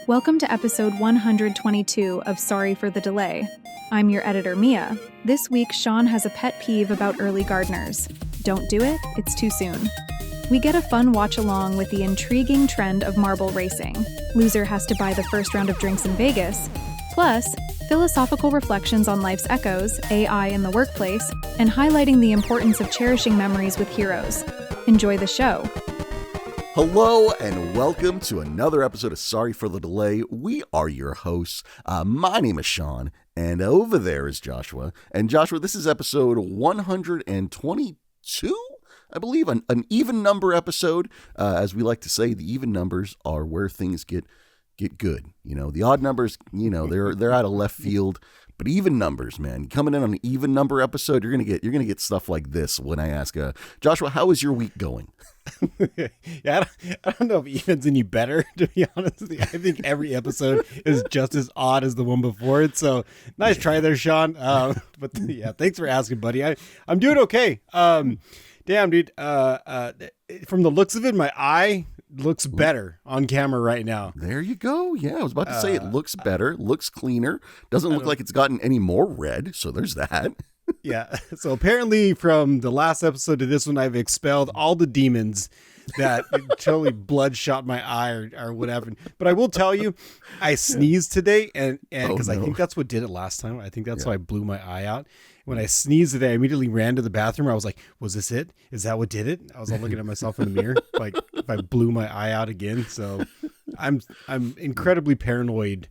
Welcome to episode 122 of Sorry for the Delay. I'm your editor, Mia. This week, Sean has a pet peeve about early gardeners. Don't do it, it's too soon. We get a fun watch-along with the intriguing trend of marble racing. Loser has to buy the first round of drinks in Vegas. Plus, philosophical reflections on life's echoes, AI in the workplace, and highlighting the importance of cherishing memories with heroes. Enjoy the show. Hello and welcome to another episode of Sorry for the Delay. We are your hosts. My name is Sean, and over there is Joshua. And Joshua, this is episode 122, I believe, an even number episode. As we like to say, the even numbers are where things get good. You know, the odd numbers, they're out of left field. But even numbers, man, coming in on an even number episode, you're gonna get stuff like this when I ask, Joshua, how is your week going? Yeah, I don't know if even's any better, to be honest with you. I think every episode is just as odd as the one before it. So nice try there, Sean. But yeah, thanks for asking, buddy. I'm doing okay. Damn, dude. From the looks of it, my eye looks better on camera right now. There you go. Yeah, I was about to say it looks better, looks cleaner, doesn't look like it's gotten any more red. So there's that. Yeah. So apparently from the last episode to this one, I've expelled all the demons that totally bloodshot my eye or whatever. But I will tell you, I sneezed today and because I think that's what did it last time. I think that's why I blew my eye out. When I sneezed today, I immediately ran to the bathroom. I was like, was this it? Is that what did it? I was all looking at myself in the mirror, like if I blew my eye out again. So I'm incredibly paranoid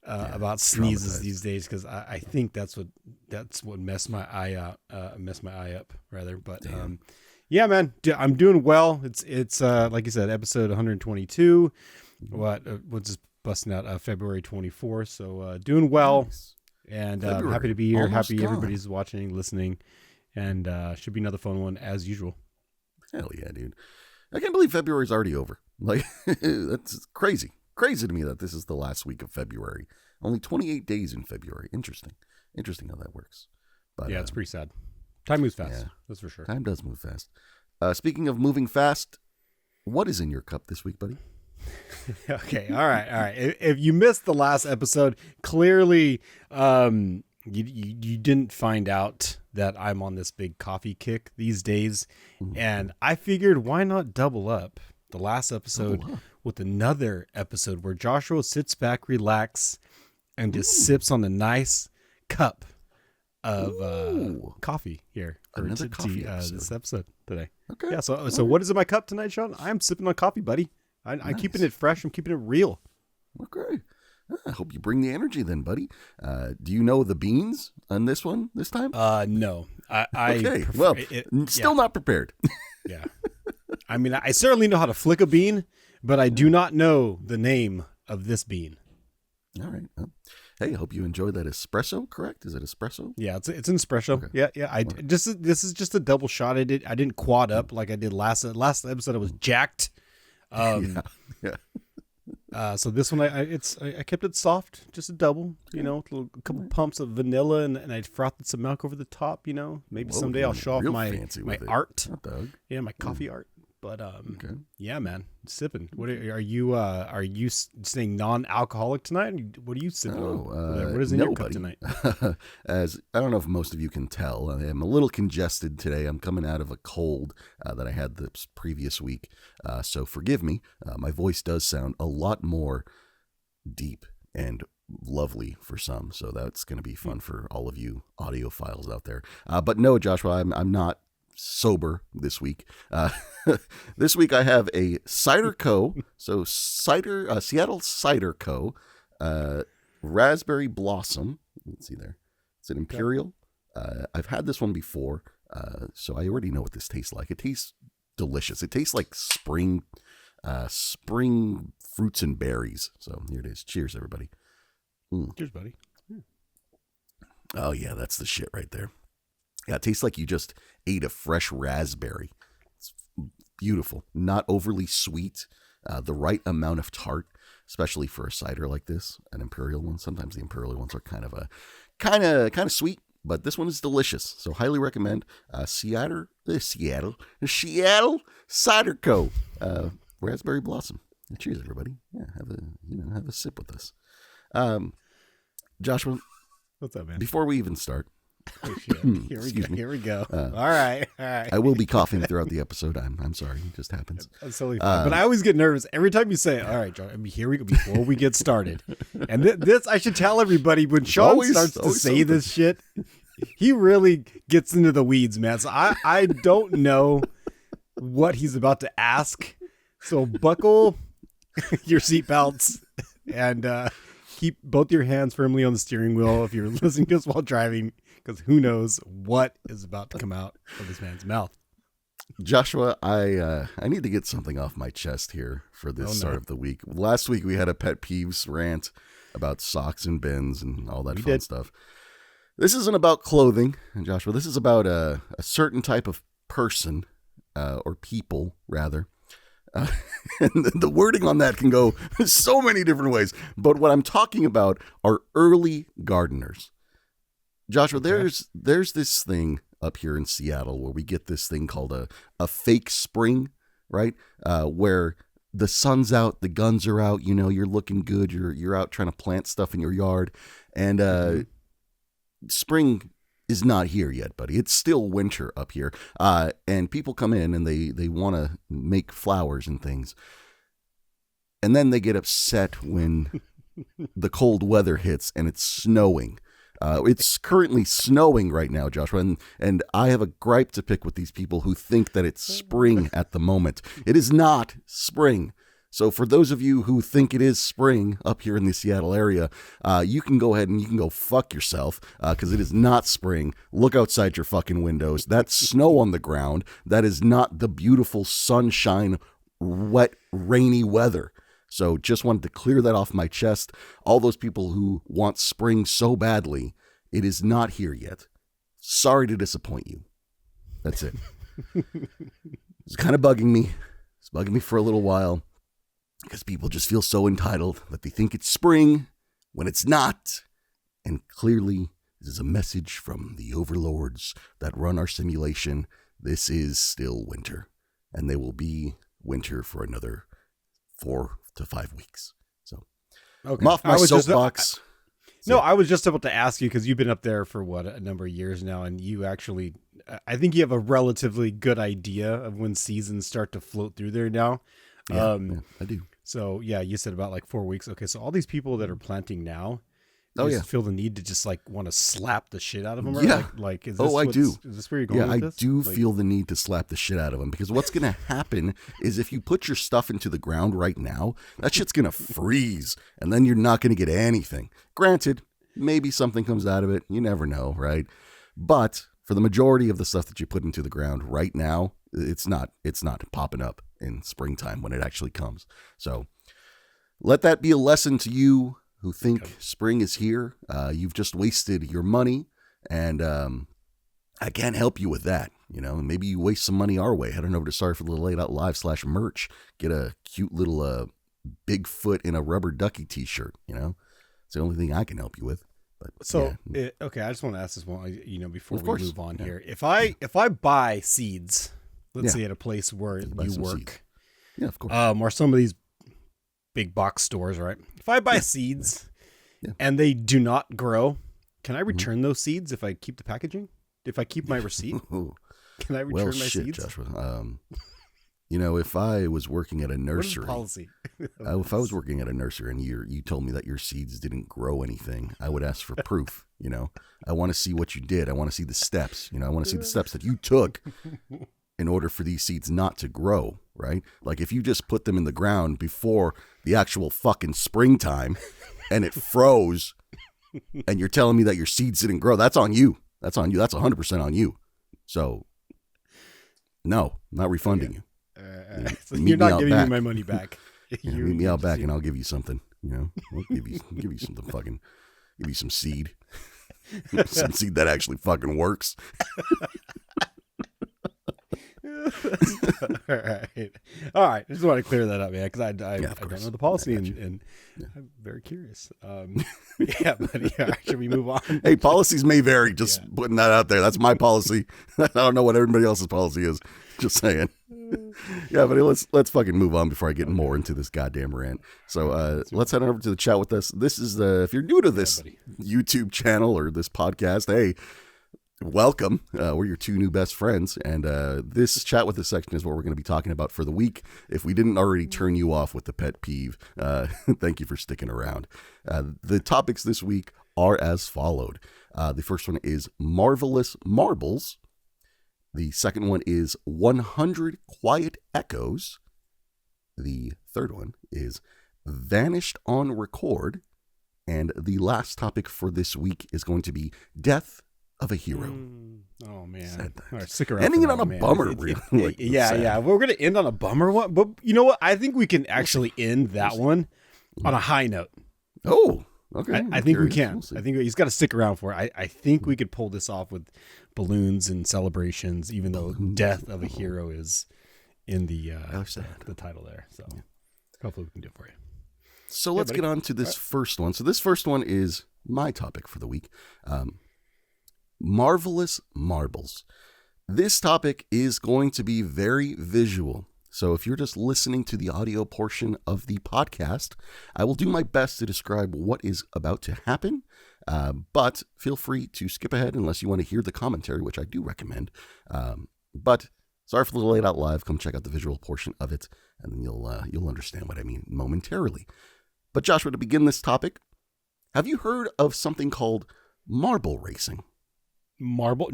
about sneezes these days because I think that's what messed my eye up rather. But yeah, man, I'm doing well. It's like you said, episode 122. What's just busting out February 24th. So doing well. Nice. And I'm happy to be here. Almost happy gone. Everybody's watching, listening, and should be another fun one as usual. Hell yeah, dude. I can't believe February's already over. Like, that's crazy. Crazy to me that this is the last week of February. Only 28 days in February. Interesting how that works. But, yeah, it's pretty sad. Time moves fast. Yeah, that's for sure. Time does move fast. Speaking of moving fast, what is in your cup this week, buddy? Okay. All right. If you missed the last episode, clearly you didn't find out that I'm on this big coffee kick these days. Mm-hmm. And I figured why not double up the last episode with another episode where Joshua sits back, relax, and just sips on a nice cup of coffee here for this episode today. Okay. Yeah. So what is in my cup tonight, Sean? I'm sipping on coffee, buddy. I'm nice. Keeping it fresh. I'm keeping it real. Okay. I hope you bring the energy then, buddy. Do you know the beans on this one this time? No. Okay. Still not prepared. Yeah. I mean, I certainly know how to flick a bean, but I do not know the name of this bean. All right. Well, hey, I hope you enjoy that espresso, correct? Is it espresso? Yeah, it's an espresso. Okay. Yeah. This is just a double shot. I didn't quad up like I did last episode. I was jacked. Yeah. So this one, I kept it soft, just a double, a couple pumps of vanilla, and I frothed some milk over the top, maybe someday I'll show off my art. Yeah, my coffee art. But yeah, man, sipping. What are you staying non-alcoholic tonight? What are you sipping on? What is in your cup tonight? As I don't know if most of you can tell, I am a little congested today. I'm coming out of a cold that I had this previous week, so forgive me. My voice does sound a lot more deep and lovely for some, so that's going to be fun for all of you audiophiles out there. But no, Joshua, I'm not sober this week. This week I have a Cider Co. So Seattle Cider Co. Raspberry Blossom. Let's see there. It's an imperial. I've had this one before, so I already know what this tastes like. It tastes delicious. It tastes like spring fruits and berries. So here it is. Cheers, everybody. Cheers, buddy. Oh yeah, that's the shit right there. Yeah, it tastes like you just ate a fresh raspberry. It's beautiful. Not overly sweet. The right amount of tart, especially for a cider like this, an imperial one. Sometimes the imperial ones are kind of sweet, but this one is delicious. So highly recommend Seattle Cider Co. Raspberry Blossom. Cheers, everybody. Yeah, have a sip with us. Joshua, What's up, man? before we even start, Oh, shit. Here we go. All right. I will be coughing throughout the episode. I'm sorry, it just happens. That's totally fine. But I always get nervous every time you say, all right, John, here we go, before we get started. And this, I should tell everybody, when Sean starts to say this shit, he really gets into the weeds, man. So I don't know what he's about to ask. So buckle your seatbelts and keep both your hands firmly on the steering wheel if you're listening to us while driving, because who knows what is about to come out of this man's mouth. Joshua, I need to get something off my chest here for this start of the week. Last week we had a pet peeves rant about socks and bins and all that fun stuff. This isn't about clothing, Joshua. This is about a certain type of person, or people, rather. And the wording on that can go so many different ways. But what I'm talking about are early gardeners. Joshua, there's this thing up here in Seattle where we get this thing called a fake spring, right? Where the sun's out, the guns are out, you're looking good, you're out trying to plant stuff in your yard, and spring is not here yet, buddy. It's still winter up here. And people come in and they want to make flowers and things. And then they get upset when the cold weather hits and it's snowing. It's currently snowing right now, Joshua, and I have a gripe to pick with these people who think that it's spring at the moment. It is not spring. So for those of you who think it is spring up here in the Seattle area, you can go ahead and you can go fuck yourself, because it is not spring. Look outside your fucking windows. That's snow on the ground. That is not the beautiful sunshine, wet, rainy weather. So just wanted to clear that off my chest. All those people who want spring so badly, it is not here yet. Sorry to disappoint you. That's it. It's kind of bugging me. It's bugging me for a little while, because people just feel so entitled that they think it's spring when it's not. And clearly, this is a message from the overlords that run our simulation. This is still winter, and they will be winter for another 4 to 5 weeks. So, I'm off my soapbox. I was just about to ask you, because you've been up there for a number of years now, and you actually, I think you have a relatively good idea of when seasons start to float through there now. Yeah, I do. So yeah, you said about like 4 weeks. Okay, so all these people that are planting now, feel the need to just like want to slap the shit out of them. Right? Yeah. Like is this I do. Is this where you're going? Yeah, with this? I do feel the need to slap the shit out of them, because what's going to happen is if you put your stuff into the ground right now, that shit's going to freeze, and then you're not going to get anything. Granted, maybe something comes out of it. You never know, right? But for the majority of the stuff that you put into the ground right now, it's not popping up in springtime when it actually comes. So let that be a lesson to you who think spring is here. You've just wasted your money, and I can't help you with that. Maybe you waste some money our way. Head on over to sorryforthethelate.live/merch. Get a cute little Bigfoot in a rubber ducky t-shirt. It's the only thing I can help you with. But so okay, I just want to ask this one, before we move on here. If I buy seeds, let's say at a place where you work, seeds. Yeah, of course, or some of these big box stores, right? If I buy seeds and they do not grow, can I return those seeds if I keep the packaging? If I keep my receipt, can I return my seeds? Joshua. If I was working at a nursery, policy? If I was working at a nursery and you told me that your seeds didn't grow anything, I would ask for proof. I want to see what you did. I want to see the steps. I want to see the steps that you took in order for these seeds not to grow, right? Like if you just put them in the ground before the actual fucking springtime and it froze and you're telling me that your seeds didn't grow, that's on you. That's on you. That's 100% on you. So, no, I'm not refunding you. So you're not giving me my money back. Meet me out back and I'll give you something. I'll give you something fucking. Give you some seed. Some seed that actually fucking works. All right. I just want to clear that up, man, because I don't know the policy, and I'm very curious. Yeah, but yeah, should we move on? Hey, policies may vary. Just putting that out there. That's my policy. I don't know what everybody else's policy is. Just saying. Yeah, but let's fucking move on before I get more into this goddamn rant. So let's head over to the chat with us. This is if you're new to this YouTube channel or this podcast, hey, welcome. We're your two new best friends, and this chat with us section is what we're going to be talking about for the week. If we didn't already turn you off with the pet peeve, thank you for sticking around. The topics this week are as followed. The first one is Marvelous Marbles. The second one is 100 Quiet Echoes. The third one is Vanished on Record. And the last topic for this week is going to be Death of a Hero. Oh, man. All right, stick around. Ending it on a bummer. Yeah. We're going to end on a bummer one. But you know what? I think we can actually end that one on a high note. Oh, okay. I think we can. I think he's got to stick around for it. I think we could pull this off with balloons and celebrations, even though Death of a Hero is in the title there. So hopefully we can do it for you. So let's get on to this first one. So this first one is my topic for the week. Marvelous Marbles. This topic is going to be very visual. So if you're just listening to the audio portion of the podcast, I will do my best to describe what is about to happen. But feel free to skip ahead unless you want to hear the commentary, which I do recommend. But sorry for the late out live. Come check out the visual portion of it, and then you'll understand what I mean momentarily. But Joshua, to begin this topic, have you heard of something called marble racing? Marble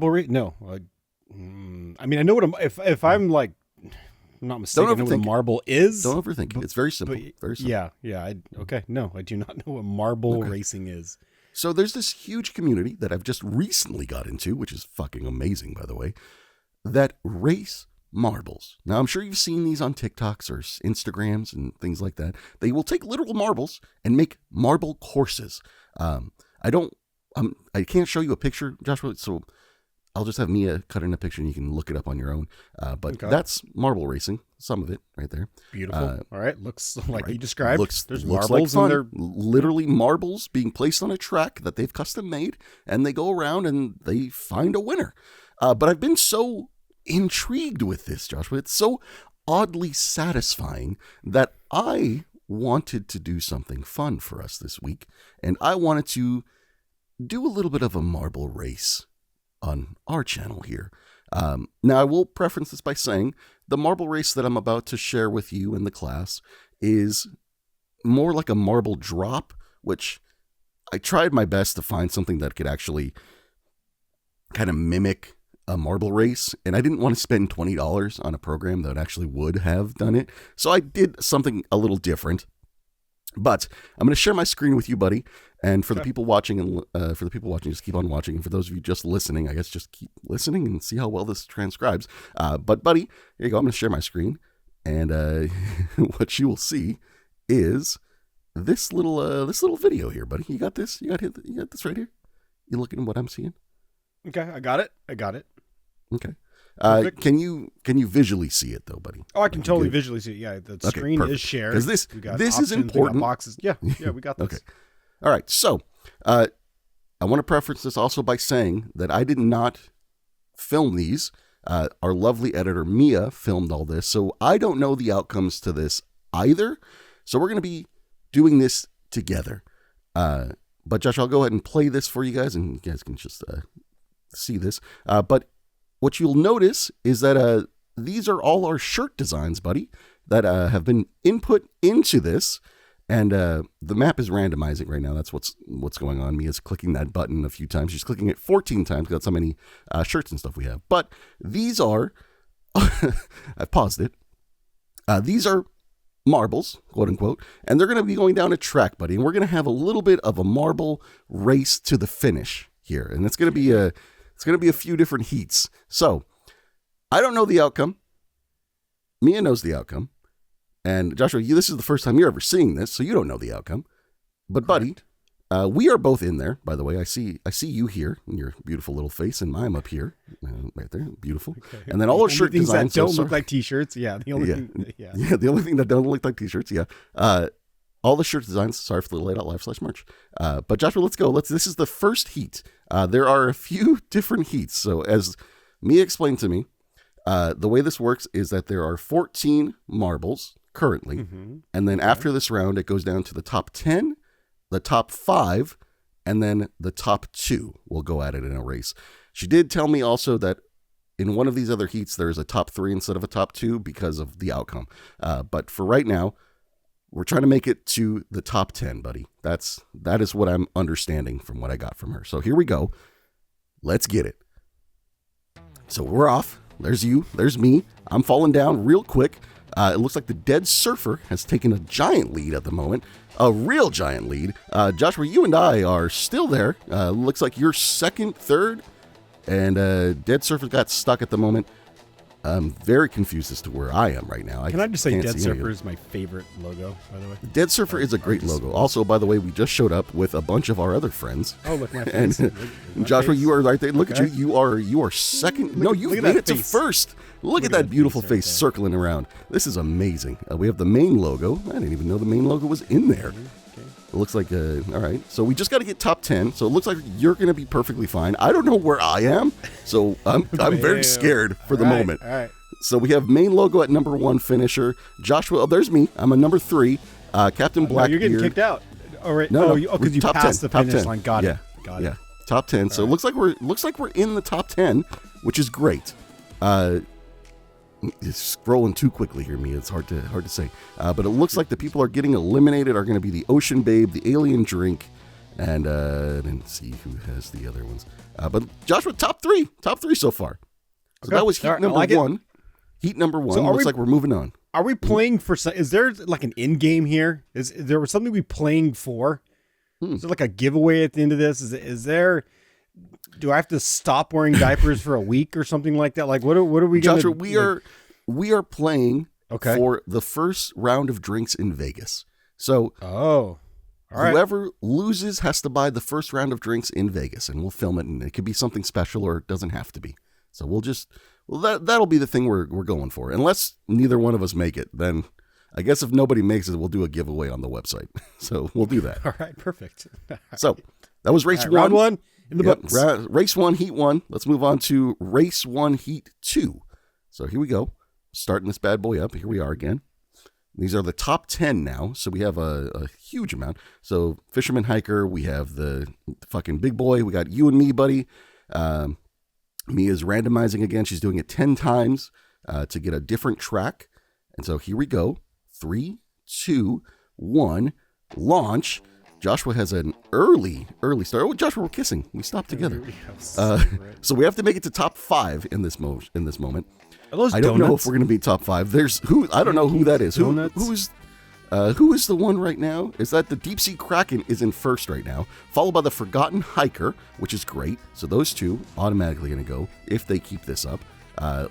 race? No. I mean, I know what if I'm like not mistaken, I know what a marble is. Don't overthink it. It's very simple. Very simple. Yeah. Okay. No, I do not know what marble racing is. So there's this huge community that I've just recently got into, which is fucking amazing, by the way, that race marbles. Now, I'm sure you've seen these on TikToks or Instagrams and things like that. They will take literal marbles and make marble courses. I can't show you a picture, Joshua, so I'll just have Mia cut in a picture and you can look it up on your own. But that's marble racing, some of it right there. Beautiful. All right. Looks like you described. There's marbles like in there. Literally marbles being placed on a track that they've custom made, and they go around and they find a winner. But I've been so intrigued with this, Joshua. It's so oddly satisfying that I wanted to do something fun for us this week, and I wanted to do a little bit of a marble race on our channel here. Now, I will preference this by saying the marble race that I'm about to share with you in the class is more like a marble drop, which I tried my best to find something that could actually kind of mimic a marble race, and I didn't want to spend $20 on a program that actually would have done it, so I did something a little different. But I'm going to share my screen with you, buddy. And for the people watching, just keep on watching. And for those of you just listening, I guess just keep listening and see how well this transcribes. But buddy, here you go. I'm going to share my screen, and what you will see is this little video here, buddy. You got this? You got this right here? You looking at what I'm seeing? Okay, I got it. Okay. Can you visually see it though, buddy? Oh, I can totally visually see it. Yeah, the screen is shared. Because this is important. Boxes. Yeah, we got this. Okay. All right. So, I want to preference this also by saying that I did not film these. Our lovely editor Mia filmed all this, so I don't know the outcomes to this either. So we're going to be doing this together. But Josh, I'll go ahead and play this for you guys, and you guys can just see this. But what you'll notice is that these are all our shirt designs, buddy, that have been input into this. And the map is randomizing right now. That's what's going on. Mia's clicking that button a few times. She's clicking it 14 times because that's how many shirts and stuff we have. But these are, I've paused it. These are marbles, quote unquote, and they're going to be going down a track, buddy. And we're going to have a little bit of a marble race to the finish here. And it's going to be a few different heats. So I don't know the outcome. Mia knows the outcome. And Joshua, this is the first time you're ever seeing this, so you don't know the outcome. But buddy, We are both in there, by the way. I see you here in your beautiful little face, and I'm up here, right there, beautiful. Okay. And then all our shirt things designs that don't look like t-shirts. Yeah, the only thing. Yeah, the only thing that don't look like t-shirts. Yeah. All the shirt designs. Sorry for the laid-out-live/merch. But Joshua, let's go. This is the first heat. There are a few different heats. So as Mia explained to me, the way this works is that there are 14 marbles currently, and then after this round, it goes down to the top 10, the top 5, and then the top 2 will go at it in a race. She did tell me also that in one of these other heats, there is a top 3 instead of a top 2 because of the outcome. But for right now, we're trying to make it to the top 10, buddy. That is what I'm understanding from what I got from her. So here we go. Let's get it. So we're off. There's you. There's me. I'm falling down real quick. It looks like the Dead Surfer has taken a giant lead at the moment. A real giant lead. Joshua, you and I are still there. Looks like you're second, third. And Dead Surfer got stuck at the moment. I'm very confused as to where I am right now. Can I just say Dead Surfer is my favorite logo, by the way? Dead Surfer is a great logo. Also, by the way, we just showed up with a bunch of our other friends. Oh, look, my face. And Joshua, you are right there. Look at you. You are second. No, you made it to first. Look at that beautiful face circling around. This is amazing. We have the main logo. I didn't even know the main logo was in there. It looks like, all right. So we just got to get top 10. So it looks like you're going to be perfectly fine. I don't know where I am. So I'm very scared for the moment. All right. So we have main logo at number 1 finisher. Joshua, oh, there's me. I'm a number 3. Captain Blackbeard. You're getting kicked out. All right. No, because you passed the finish line. Got it. Yeah. Top 10. So it looks like we're in the top 10, which is great. It's scrolling too quickly here, Mia. It's hard to say. But it looks like the people are getting eliminated are going to be the Ocean Babe, the Alien Drink, and see who has the other ones. But Joshua, top three so far. So that was heat number 1. Heat number 1. So looks like we're moving on. Are we playing for? Is there like an end game here? Is there was something we playing for? Is there like a giveaway at the end of this? Is there? Do I have to stop wearing diapers for a week or something like that? Like what are we going to? Joshua, we are playing for the first round of drinks in Vegas. So all right. Whoever loses has to buy the first round of drinks in Vegas, and we'll film it, and it could be something special or it doesn't have to be. So that'll be the thing we're going for. Unless neither one of us make it, then I guess if nobody makes it, we'll do a giveaway on the website. So we'll do that. All right, perfect. So that was race 1. Round 1 in the books. Race 1, heat 1. Let's move on to race 1, heat 2. So here we go. Starting this bad boy up. Here we are again. These are the top 10 now. So we have a huge amount. So Fisherman Hiker, we have the fucking big boy. We got you and me, buddy. Mia's randomizing again. She's doing it 10 times to get a different track. And so here we go. 3, 2, 1, launch. Joshua has an early start. Oh, Joshua, we're kissing. We stopped together. So we have to make it to top 5 in this moment. I don't know if we're going to be top 5. There's who I don't know who that is. Who is the one right now? Is that the Deep Sea Kraken is in first right now, followed by the Forgotten Hiker, which is great. So those two automatically going to go if they keep this up.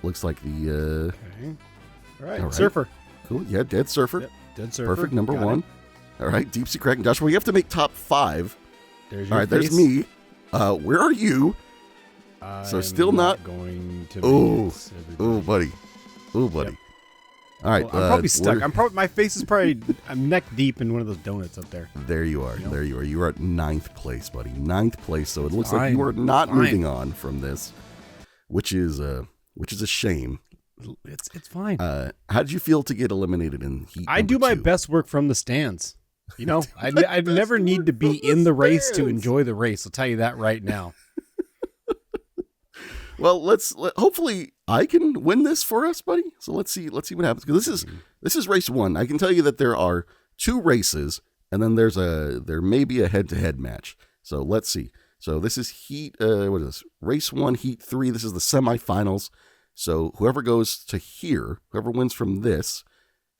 Looks like the All right. Surfer. Cool. Yeah, Dead Surfer. Yep. Dead Surfer. Perfect. Number 1. All right, Deep Sea Kraken. Joshua, you have to make top 5. There's all right, face. There's me. Where are you? So still not going to. Oh, buddy. Yep. All right, well, I'm probably stuck. My face is probably. I'm neck deep in one of those donuts up there. There you are. There you are. You are at 9th place, buddy. 9th place. So it looks like you are not moving on from this, which is a shame. It's fine. How did you feel to get eliminated in heat? I do my best work from the stands. You know, I never need to be in the race to enjoy the race. I'll tell you that right now. Well, hopefully I can win this for us, buddy. So let's see what happens. Because this is race 1. I can tell you that there are 2 races, and then there may be a head-to-head match. So let's see. So this is heat. What is this? Race 1, heat 3. This is the semifinals. So whoever goes to here, whoever wins from this,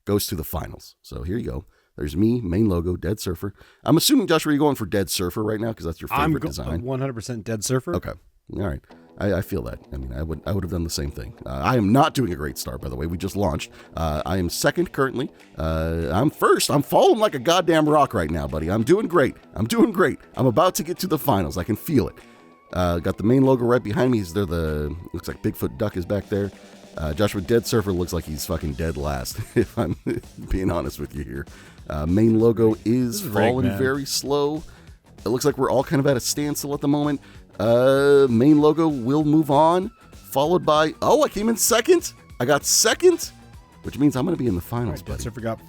goes to the finals. So here you go. There's me, main logo, Dead Surfer. I'm assuming, Joshua, you're going for Dead Surfer right now because that's your favorite design. 100% Dead Surfer. Okay. All right. I feel that. I mean, I would have done the same thing. I am not doing a great start, by the way. We just launched. I am second currently. I'm first. I'm falling like a goddamn rock right now, buddy. I'm doing great. I'm about to get to the finals. I can feel it. Got the main logo right behind me. Looks like Bigfoot Duck is back there. Joshua Dead Surfer looks like he's fucking dead last, if I'm being honest with you here. Main logo is falling very slow. It looks like we're all kind of at a standstill at the moment. Main logo will move on, followed by, I came in second. I got second, which means I'm going to be in the finals, buddy. Dead Surfer got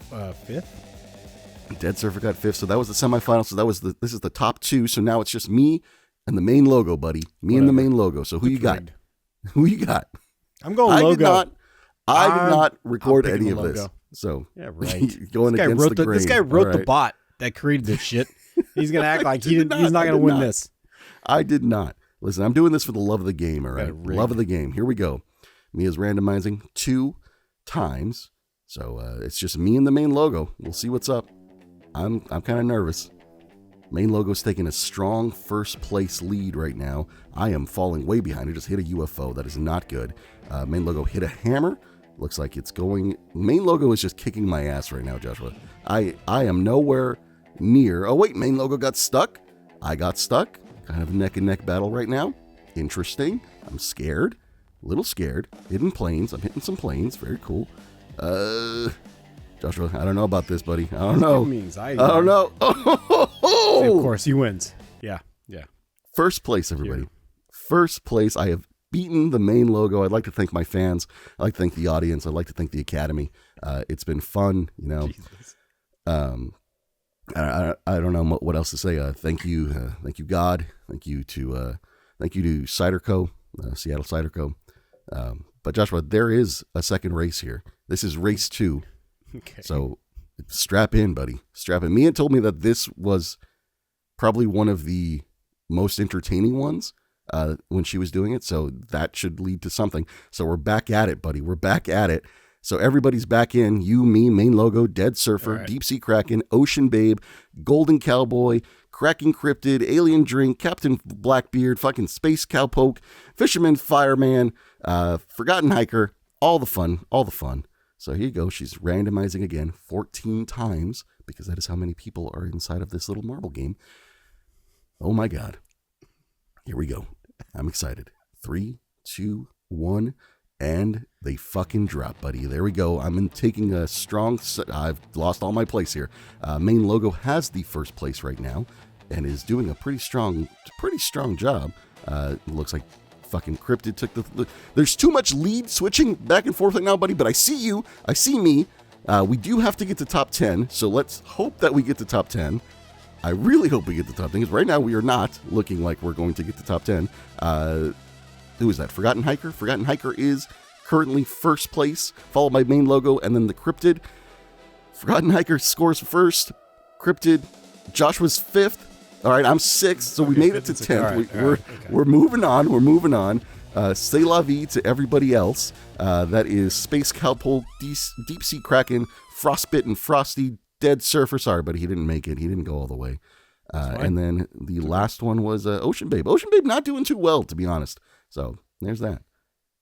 fifth. Dead Surfer got fifth, so that was the semifinals. So this is the top two. So now it's just me and the main logo, buddy. And the main logo. So who you got? Who you got? I'm going logo. I did not record any of this. So yeah, right. Going against the grain. This guy wrote the bot that created this shit. He's gonna act like he's not gonna win this. I did not. Listen, I'm doing this for the love of the game, all right? Love of the game. Here we go. Mia's randomizing 2 times. So it's just me and the main logo. We'll see what's up. I'm kind of nervous. Main logo's taking a strong first place lead right now. I am falling way behind. I just hit a UFO. That is not good. Main logo hit a hammer. Looks like it's going... Main logo is just kicking my ass right now, Joshua. I am nowhere near... Oh, wait. Main logo got stuck. I got stuck. Kind of a neck-and-neck battle right now. Interesting. I'm scared. A little scared. Hitting planes. I'm hitting some planes. Very cool. Joshua, I don't know about this, buddy. I don't know. I don't know. Of course, he wins. Yeah. First place, everybody. Here. First place. I have beaten the main logo. I'd like to thank my fans. I'd like to thank the audience. I'd like to thank the Academy. It's been fun, you know. Jesus. I don't know what else to say. Thank you, God. Thank you to Cider Co, Seattle Cider Co. But Joshua, there is a second race here. This is race 2. Okay. So strap in, buddy. Strap in. Mia told me that this was probably one of the most entertaining ones when she was doing it. So that should lead to something. So we're back at it, buddy. We're back at it. So everybody's back in. You, me, main logo, Dead Surfer, right. Deep Sea Kraken, Ocean Babe, Golden Cowboy, Cracking Cryptid, Alien Drink, Captain Blackbeard, fucking Space Cowpoke, Fisherman Fireman, Forgotten Hiker, all the fun. So here you go. She's randomizing again 14 times because that is how many people are inside of this little marble game. Oh my God. Here we go. I'm excited. 3, 2, 1. And they fucking drop, buddy. There we go. I'm taking a strong... I've lost all my place here. Main logo has the first place right now and is doing a pretty strong job. Looks like fucking Cryptid took the... There's too much lead switching back and forth right now, buddy, but I see you. I see me. We do have to get to top 10, so let's hope that we get to top 10. I really hope we get to top 10, because right now we are not looking like we're going to get to top 10. Who is that? Forgotten Hiker? Forgotten Hiker is currently first place, followed by main logo, and then the Cryptid. Forgotten Hiker scores first. Cryptid. Joshua's 5th. All right, I'm 6th, so we made it to 10th. We're moving on. We're moving on. C'est la vie to everybody else. That is Space Cowpoke, Deep Sea Kraken, Frostbitten, Frosty, Dead Surfer. Sorry, but he didn't make it. He didn't go all the way. And then the last one was Ocean Babe. Ocean Babe not doing too well, to be honest. So there's that.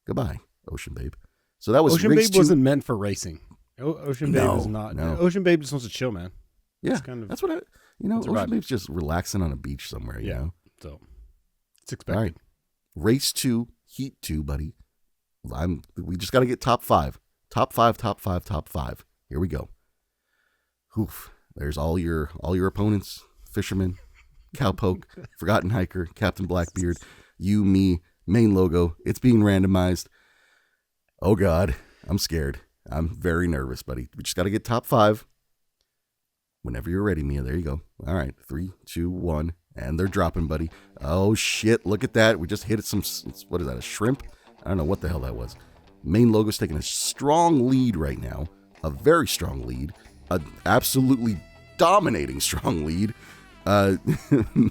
Goodbye, Ocean Babe. So that was Ocean Babe wasn't meant for racing. Ocean Babe is not. No. Ocean Babe just wants to chill, man. Yeah, that's what Ocean Babe's just relaxing on a beach somewhere. You know, so it's expected. All right, race 2, heat 2, buddy. We just got to get top 5. Top 5. Here we go. Oof. There's all your opponents: Fisherman, Cowpoke, Forgotten Hiker, Captain Blackbeard, you, me. Main logo. It's being randomized. Oh God, I'm scared. I'm very nervous, buddy. We just got to get top 5. Whenever you're ready, Mia. There you go. All right, 3, 2, 1, and they're dropping, buddy. Oh shit! Look at that. We just hit some. What is that? A shrimp? I don't know what the hell that was. Main logo's taking a strong lead right now. A very strong lead. A absolutely dominating strong lead.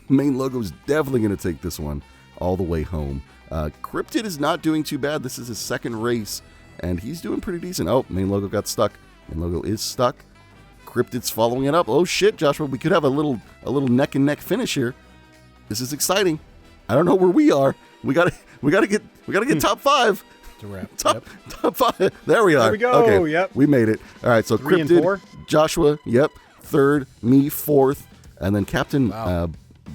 Main logo's definitely going to take this one all the way home. Cryptid is not doing too bad. This is his second race, and he's doing pretty decent. Oh, main logo got stuck. Main logo is stuck. Cryptid's following it up. Oh shit, Joshua, we could have a little neck and neck finish here. This is exciting. I don't know where we are. We We gotta get top 5. To wrap. Top 5. There we are. There we go. Okay, Yep. we made it. All right. So 3 and Cryptid, 4? Joshua. Yep. 3rd. Me 4th, and then Captain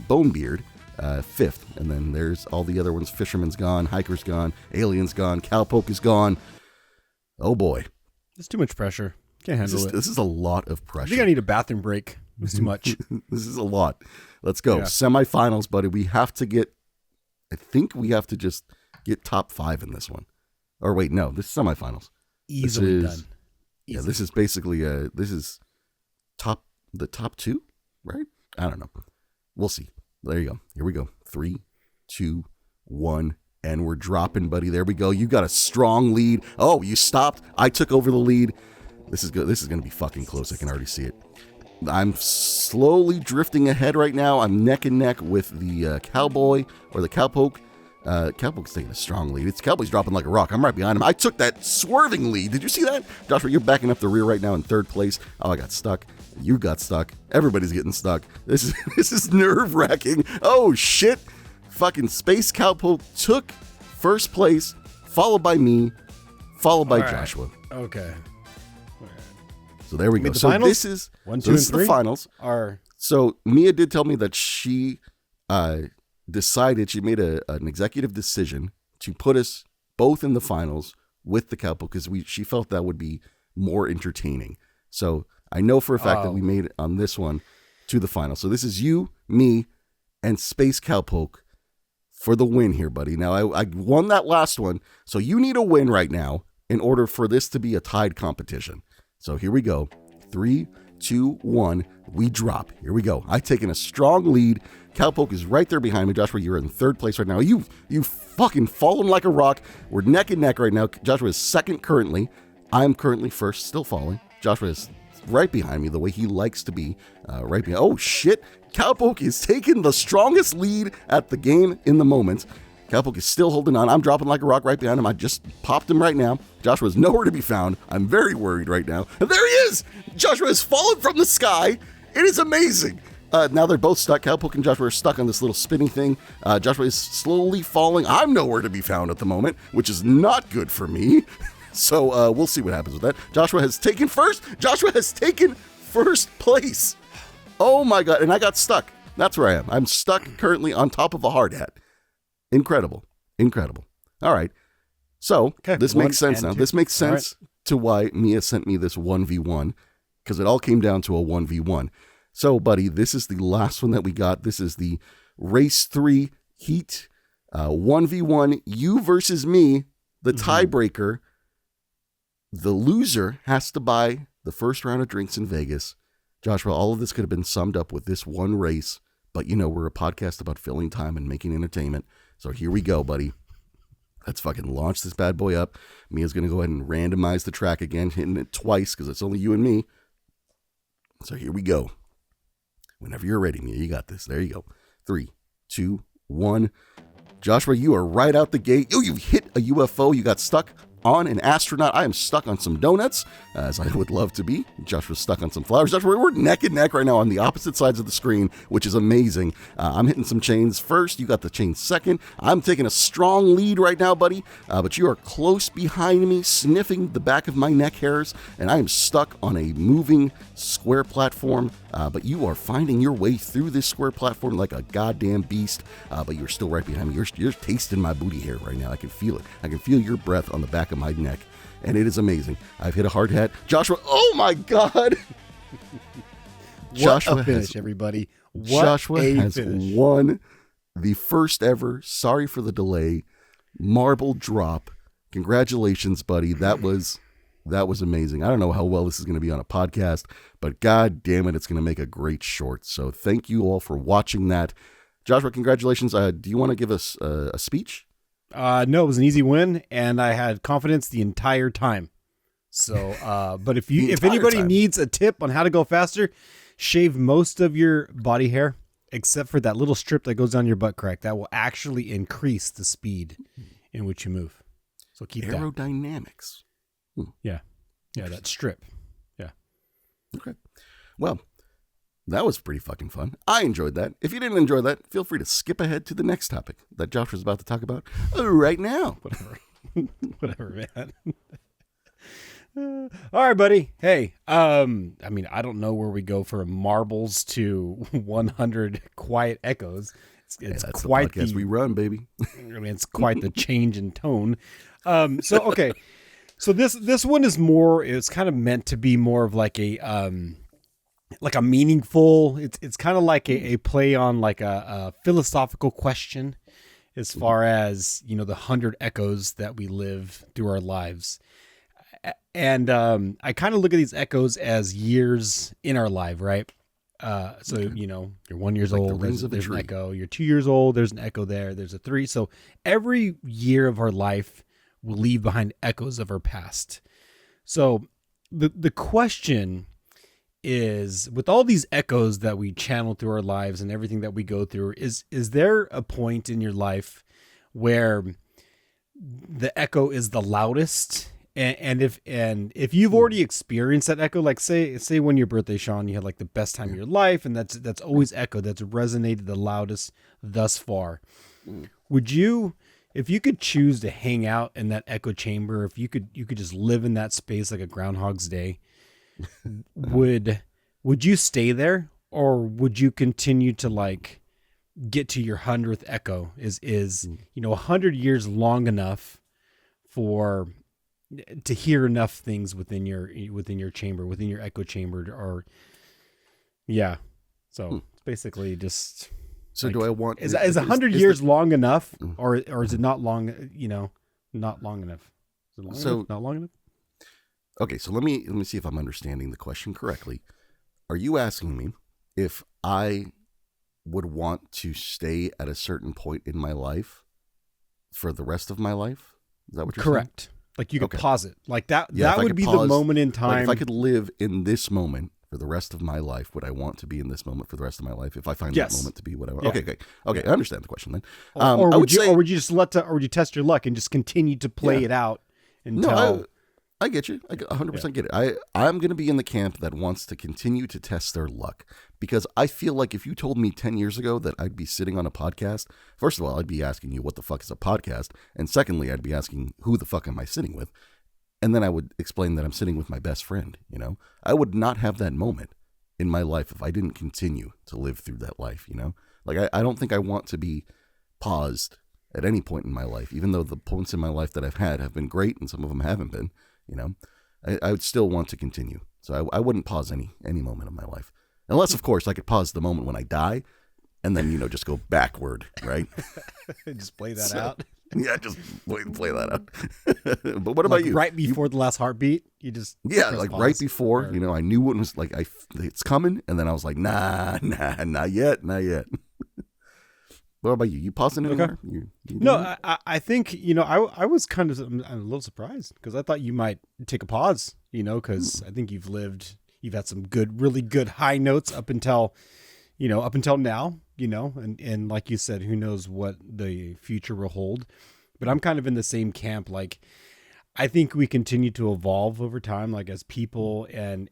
Bonebeard 5th, and then there's all the other ones. Fisherman's gone. Hiker's gone. Alien's gone. Cowpoke is gone. Oh boy. It's too much pressure. Can't handle it. This is a lot of I pressure. think I need a bathroom break. It's too much. This is a lot. Let's go. Yeah. Semifinals, buddy. I think we have to just get top 5 in this one. Or wait, no, this is semifinals. Easily done. Yeah, this is basically this is the top 2, right? I don't know. We'll see. There you go. Here we go. 3, 2, 1, and we're dropping, buddy. There we go. You got a strong lead. Oh, you stopped. I took over the lead. This is good. This is going to be fucking close. I can already see it. I'm slowly drifting ahead right now. I'm neck and neck with the cowboy or the cowpoke. Cowpoke's taking a strong lead. Cowboy's dropping like a rock. I'm right behind him. I took that swerving lead. Did you see that? Joshua, you're backing up the rear right now in 3rd place. Oh, I got stuck. You got stuck. Everybody's getting stuck. This is nerve-wracking. Oh, shit. Fucking Space Cowpoke took 1st place, followed by me, followed by Joshua. Okay. So there we go. The So finals? this is 1, 2, so this and is 3 the finals. are So Mia did tell me that she decided, she made an executive decision to put us both in the finals with the Cowpoke because she felt that would be more entertaining. So I know for a fact that we made it on this one to the final. So this is you, me, and Space Cowpoke for the win here, buddy. Now I won that last one, so you need a win right now in order for this to be a tied competition. So here we go. 3, 2, 1. We drop. Here we go. I've taken a strong lead. Cowpoke is right there behind me. Joshua, you're in 3rd place right now. You fucking fallen like a rock. We're neck and neck right now. Joshua is 2nd currently. I'm currently 1st, still falling. Joshua is right behind me the way he likes to be. Right behind. Oh, shit. Cowpoke is taking the strongest lead at the game in the moment. Cowpoke is still holding on. I'm dropping like a rock right behind him. I just popped him right now. Joshua is nowhere to be found. I'm very worried right now. And there he is! Joshua has fallen from the sky. It is amazing. Now they're both stuck. Cowpoke and Joshua are stuck on this little spinning thing. Joshua is slowly falling. I'm nowhere to be found at the moment, which is not good for me. So we'll see what happens with that. Joshua has taken 1st. Joshua has taken 1st place. Oh my God. And I got stuck. That's where I am. I'm stuck currently on top of a hard hat. Incredible. All right. So this makes sense now. 2. This makes sense to why Mia sent me this 1v1 because it all came down to a 1v1. So, buddy, this is the last one that we got. This is the Race 3 Heat 1v1. You versus me, the tiebreaker. The loser has to buy the first round of drinks in Vegas. Joshua, all of this could have been summed up with this one race. But, we're a podcast about filling time and making entertainment. So here we go, buddy. Let's fucking launch this bad boy up. Mia's going to go ahead and randomize the track again, hitting it twice because it's only you and me. So here we go. Whenever you're ready, Mia, you got this. There you go. 3, 2, 1. Joshua, you are right out the gate. Oh, you hit a UFO. You got stuck on an astronaut. I am stuck on some donuts, as I would love to be. Joshua's stuck on some flowers. Joshua, we're neck and neck right now on the opposite sides of the screen, which is amazing. I'm hitting some chains first. You got the chain second. I'm taking a strong lead right now, buddy, but you are close behind me, sniffing the back of my neck hairs, and I am stuck on a moving square platform, but you are finding your way through this square platform like a goddamn beast, but you're still right behind me. You're tasting my booty hair right now. I can feel it. I can feel your breath on the back of my neck, and it is amazing. I've hit a hard hat. Joshua, oh my God. Joshua finish, everybody. Joshua has won the first ever, sorry for the delay, marble drop. Congratulations, buddy. That was amazing. I don't know how well this is going to be on a podcast, but God damn it, it's going to make a great short. So thank you all for watching that. Joshua, congratulations. Do you want to give us a speech? No, it was an easy win, and I had confidence the entire time. So, but if anybody needs a tip on how to go faster, shave most of your body hair except for that little strip that goes down your butt crack. That will actually increase the speed in which you move. So keep aerodynamics. Yeah, that strip. Yeah. Okay. Well, That was pretty fucking fun. I enjoyed that. If you didn't enjoy that, feel free to skip ahead to the next topic that Josh was about to talk about right now. Whatever, man. All right, buddy. Hey, I mean, I don't know where we go from marbles to 100 quiet echoes. It's that's quite the podcast we run, baby. I mean, it's quite the change in tone. Okay. So this one is more. It's kind of meant to be more of like a meaningful. It's kind of like a play on like a philosophical question, as far as the 100 echoes that we live through our lives. And I kind of look at these echoes as years in our life, right? So you're 1 year Like old, the rings there's of a an tree. echo. You're 2 years old, there's an echo there. There's a 3. So every year of our life will leave behind echoes of our past. So the question is, with all these echoes that we channel through our lives and everything that we go through, is there a point in your life where the echo is the loudest? And if you've already experienced that echo, like say when your birthday, Sean, you had like the best time of your life, and that's always echoed, that's resonated the loudest thus far. Would you, if you could choose to hang out in that echo chamber, if you could just live in that space like a Groundhog's Day, would you stay there, or would you continue to like get to your 100th echo? Is 100 years long enough to hear enough things within your chamber, within your echo chamber, or so it's basically just. So like, do I want... Is 100 years long enough, or is it not long? Not long enough. Is it long enough? Not long enough. Okay, so let me see if I'm understanding the question correctly. Are you asking me if I would want to stay at a certain point in my life for the rest of my life? Is that what you're saying? Correct. Like you could pause it. Like that. Yeah, that would be the moment in time. Like if I could live in this moment for the rest of my life, would I want to be in this moment for the rest of my life? If I find that moment to be whatever. Yeah. Okay. I understand the question then. Or would you test your luck and just continue to play it out until? No, I get you. I 100% get it. I'm going to be in the camp that wants to continue to test their luck, because I feel like if you told me 10 years ago that I'd be sitting on a podcast, first of all, I'd be asking you what the fuck is a podcast, and secondly, I'd be asking who the fuck am I sitting with, and then I would explain that I'm sitting with my best friend. I would not have that moment in my life if I didn't continue to live through that life. Like I don't think I want to be paused at any point in my life, even though the points in my life that I've had have been great and some of them haven't been. I would still want to continue. So I wouldn't pause any moment of my life. Unless, of course, I could pause the moment when I die and then, just go backward, right? Just play that out. Yeah, just play that out. But what about you? Right before the last heartbeat, you just... Yeah, like pause. Right before, I knew what was like, it's coming. And then I was like, nah, not yet. What about you? You pausing anymore? Okay. No, I think, I was kind of, I'm a little surprised because I thought you might take a pause, because I think you've had some really good high notes up until now, and like you said, who knows what the future will hold. But I'm kind of in the same camp. Like, I think we continue to evolve over time, like as people, and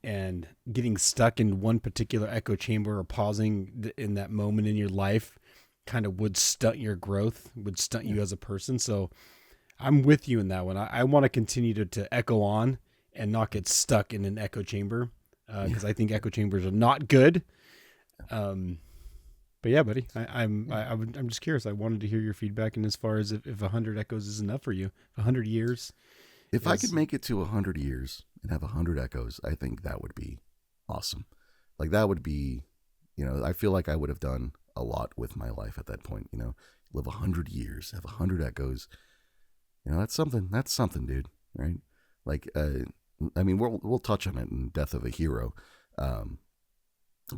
getting stuck in one particular echo chamber or pausing in that moment in your life kind of would stunt your growth, would stunt you as a person. So I'm with you in that one. I want to continue to echo on and not get stuck in an echo chamber, because I think echo chambers are not good. But yeah, buddy, I'm just curious. I wanted to hear your feedback, and as far as if 100 echoes is enough for you, 100 years. If I could make it to 100 years and have 100 echoes, I think that would be awesome. Like that would be, I feel like I would have done a lot with my life at that point. Live 100 years, have 100 echoes. That's something, dude. Right? Like, I mean, we'll touch on it in Death of a Hero. But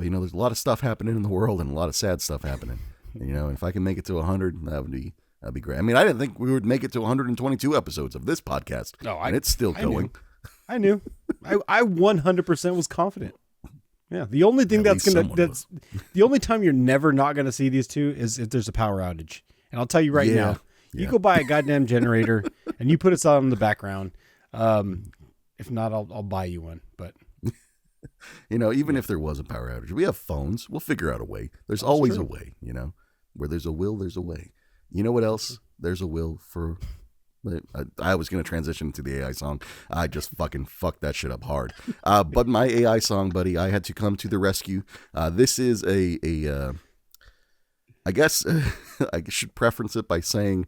there's a lot of stuff happening in the world and a lot of sad stuff happening. And if I can make it to 100, that'd be great. I mean, I didn't think we would make it to 122 episodes of this podcast. No, and it's still going. I knew. I 100% was confident. Yeah, the only thing the only time you're never not going to see these two is if there's a power outage. And I'll tell you right now, you go buy a goddamn generator and you put us on in the background. If not, I'll buy you one. But Even if there was a power outage, we have phones. We'll figure out a way. There's always a way, where there's a will, there's a way. You know what else? There's a will for. I was going to transition to the AI song. I just fucking fucked that shit up hard. But my AI song, buddy, I had to come to the rescue. This is I guess I should preference it by saying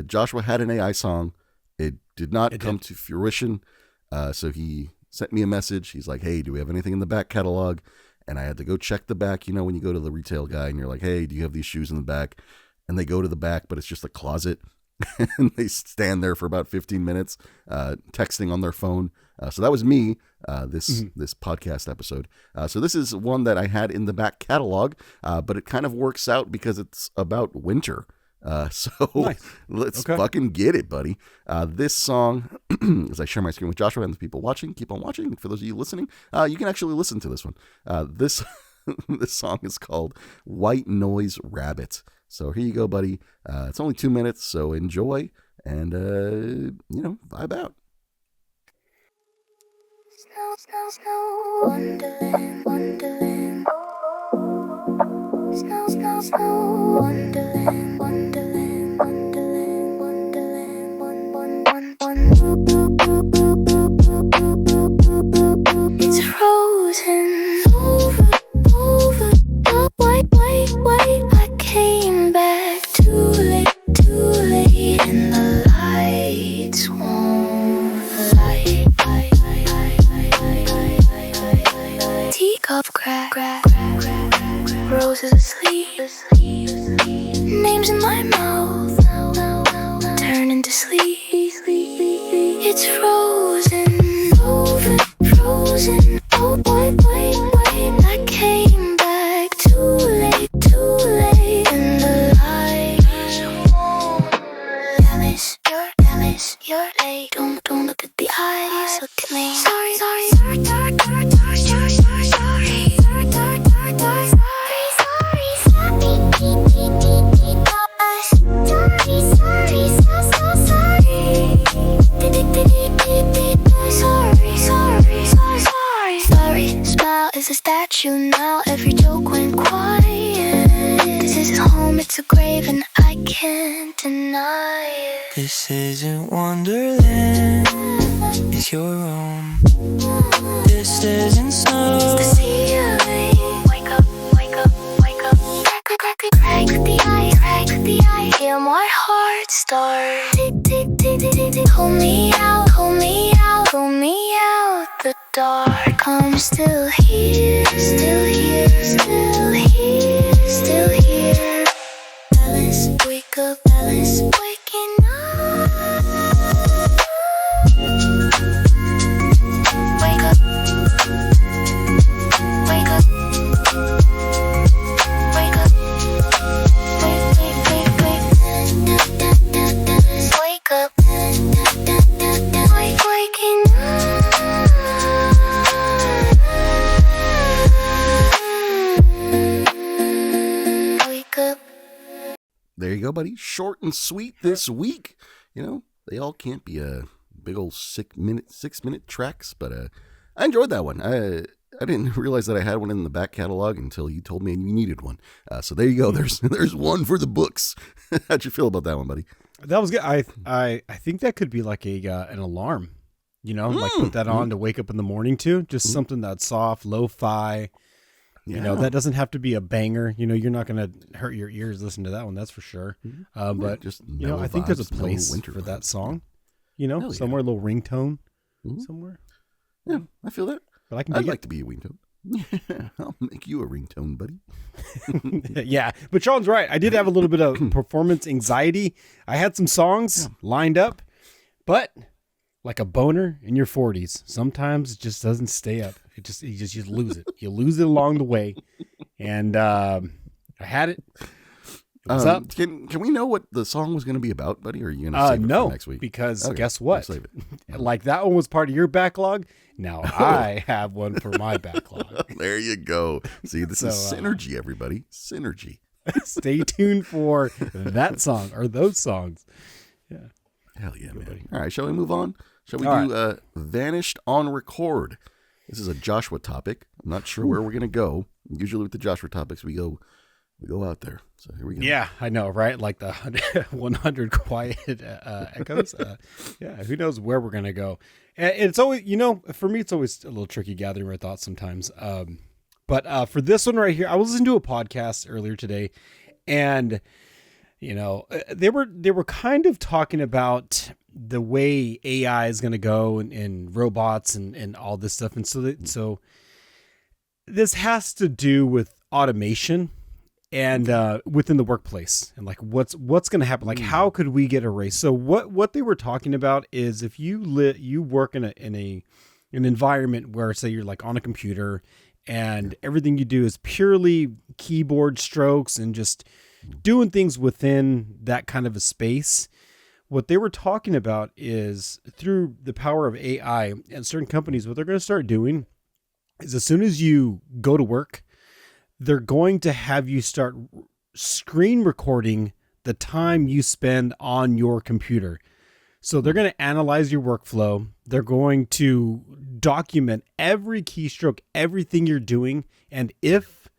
Joshua had an AI song. It did not come to fruition. So he sent me a message. He's like, hey, do we have anything in the back catalog? And I had to go check the back. When you go to the retail guy and you're like, hey, do you have these shoes in the back? And they go to the back, but it's just a closet. And they stand there for about 15 minutes texting on their phone. So that was me, this podcast episode. So this is one that I had in the back catalog, but it kind of works out because it's about winter. So nice. Let's fucking get it, buddy. This song, as I share my screen with Joshua and the people watching, keep on watching. For those of you listening, you can actually listen to this one. This song is called White Noise Rabbit. So here you go, buddy. It's only 2 minutes, so enjoy and, vibe out. Snow, snow, snow, wonderland, wonderland. Snow, snow, snow, wonderland, wonderland, wonderland, wonderland, It's frozen over the white. I came back too late, and the lights won't light. Teacup crack, roses asleep, names in my mouth turning to sleep. It's frozen over, oh wait, I came back too late, and the lights won't. Alice, you're late. Don't look at the eyes, look at me. Sorry. Smile is a statue now. Every joke went quiet. This is home, it's a grave, and I can't deny it. This isn't Wonderland, it's your room. This isn't snow, it's the ceiling. Wake up. Crack the eye. Hear my heart start. Pull me out the dark. I'm still here. Alice, wake up. Alice, waking up. Wake up. Wake up. Wake up. Wake up. Waking up. Wake up. There you go, buddy. Short and sweet this week. They all can't be a big old 6 minute tracks, but I enjoyed that one. I didn't realize that I had one in the back catalog until you told me you needed one. So there you go. There's one for the books. How'd you feel about that one, buddy? That was good. I think that could be like an alarm, like put that on to wake up in the morning to. Just something that's soft, lo-fi. Yeah. That doesn't have to be a banger. You're not going to hurt your ears listening to that one. That's for sure. But just I think there's a vibes, place winter for that vibes. song. Hell Somewhere a little ringtone somewhere. Yeah, I feel that. But I can. I'd like to be a ringtone. Yeah, I'll make you a ringtone, buddy. Yeah, but Sean's right. I did have a little bit of performance anxiety. I had some songs lined up, but like a boner in your 40s, sometimes it just doesn't stay up. You lose it. You lose it along the way. And I had it. What's up? Can we know what the song was going to be about, buddy? Or are you going to save it for next week? Because Okay, guess we'll what? save it. Like that one was part of your backlog. Now I have one for my backlog. There you go. See, this is synergy, everybody. Synergy. Stay tuned for that song or those songs. Yeah. Hell yeah, man. All right, shall we move on? Shall we do Vanished on Record? This is a Joshua topic. I'm not sure where we're gonna go. Usually with the Joshua topics, we go out there. So here we go. Yeah, I know, right? Like the 100 quiet echoes. Yeah, who knows where we're gonna go? And it's always, for me, it's always a little tricky gathering my thoughts sometimes. But for this one right here, I was listening to a podcast earlier today, and they were kind of talking about the way AI is going to go and robots and all this stuff. And so this has to do with automation and within the workplace and like what's going to happen. Like how could we get erased? So what they were talking about is if you work in an environment where, say, you're like on a computer and everything you do is purely keyboard strokes and just doing things within that kind of a space. What they were talking about is through the power of AI and certain companies, what they're going to start doing is as soon as you go to work, they're going to have you start screen recording the time you spend on your computer. So they're going to analyze your workflow. They're going to document every keystroke, everything you're doing. And if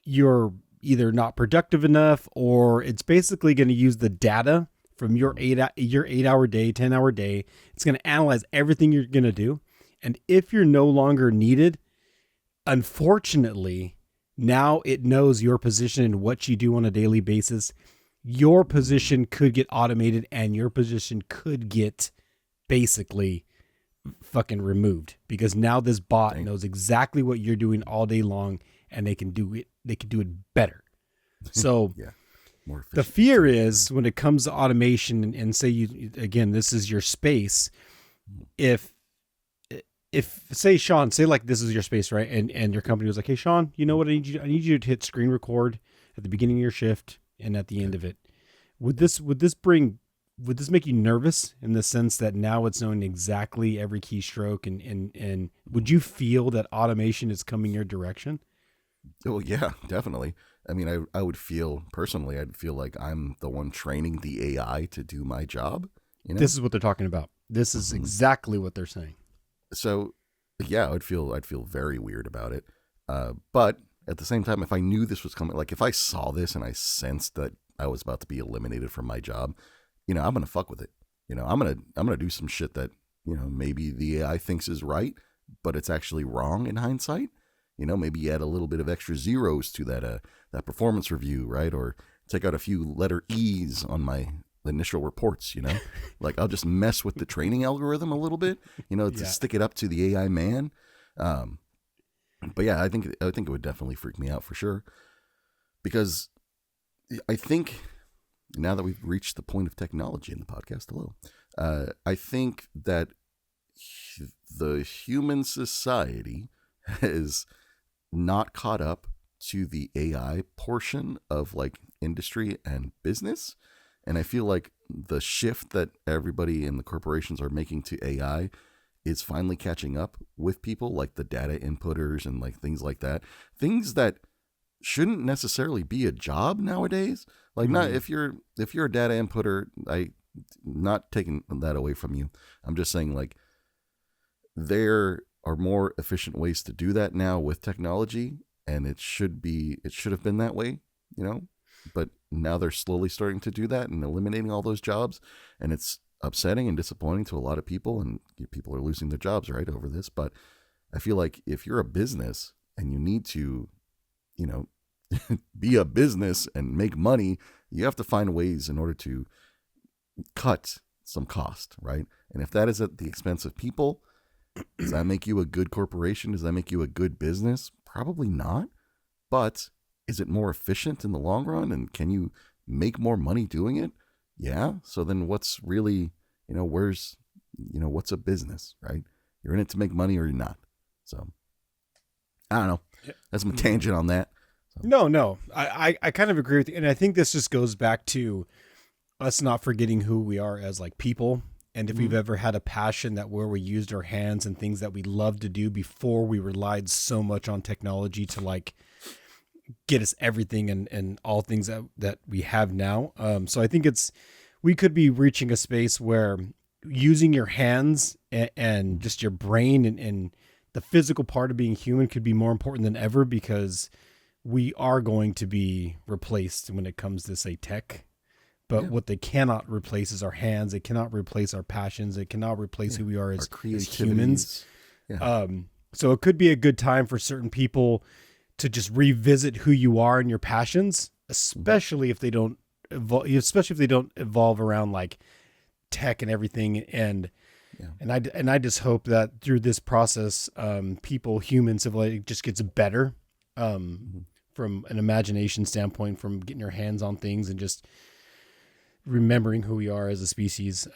you're either not productive enough, or it's basically going to use the data from your 8-hour day, 10-hour day. It's going to analyze everything you're going to do. And if you're no longer needed, unfortunately, now it knows your position and what you do on a daily basis. Your position could get automated and your position could get basically fucking removed, because now this bot knows exactly what you're doing all day long, and they can do it. They can do it better. So Yeah. More the efficient. fear is when it comes to automation and say again, this is your space. If say, Sean, say like this is your space, right? And your company was like, hey, Sean, you know what? I need you to hit screen record at the beginning of your shift and at the end of it. Would this make you nervous in the sense that now it's knowing exactly every keystroke and would you feel that automation is coming your direction? Oh yeah, definitely. I mean, I would feel personally, I'd feel like I'm the one training the AI to do my job. This is what they're talking about. This is exactly what they're saying. So yeah, I'd feel very weird about it. But at the same time, if I knew this was coming, like if I saw this and I sensed that I was about to be eliminated from my job, I'm going to fuck with it. I'm going to do some shit that, maybe the AI thinks is right, but it's actually wrong in hindsight. Maybe you add a little bit of extra zeros to that performance review, right? Or take out a few letter E's on my initial reports, like I'll just mess with the training algorithm a little bit, to stick it up to the AI man. But yeah, I think it would definitely freak me out for sure, because I think now that we've reached the point of technology in the podcast, I think that the human society has not caught up to the AI portion of like industry and business. And I feel like the shift that everybody in the corporations are making to AI is finally catching up with people like the data inputters and like things like that. Things that shouldn't necessarily be a job nowadays. Like not if you're a data inputter, I not taking that away from you. I'm just saying like there are more efficient ways to do that now with technology, and it should have been that way, but now they're slowly starting to do that and eliminating all those jobs, and it's upsetting and disappointing to a lot of people, and people are losing their jobs right over this. But I feel like if you're a business and you need to, be a business and make money, you have to find ways in order to cut some cost, right? And if that is at the expense of people, does that make you a good corporation? Does that make you a good business? Probably not. But is it more efficient in the long run? And can you make more money doing it? Yeah. So then what's really, what's a business, right? You're in it to make money or you're not. So I don't know. That's my tangent on that. So. No. I kind of agree with you. And I think this just goes back to us not forgetting who we are as like people. And if we've ever had a passion where we used our hands and things that we loved to do before we relied so much on technology to like get us everything and all things that we have now. So I think we could be reaching a space where using your hands and just your brain and the physical part of being human could be more important than ever, because we are going to be replaced when it comes to, say, tech. But what they cannot replace is our hands. It cannot replace our passions. It cannot replace who we are as humans. Yeah. So it could be a good time for certain people to just revisit who you are and your passions, especially if they don't evolve around like tech and everything. And I just hope that through this process, humans have just gets better from an imagination standpoint, from getting your hands on things and just remembering who we are as a species.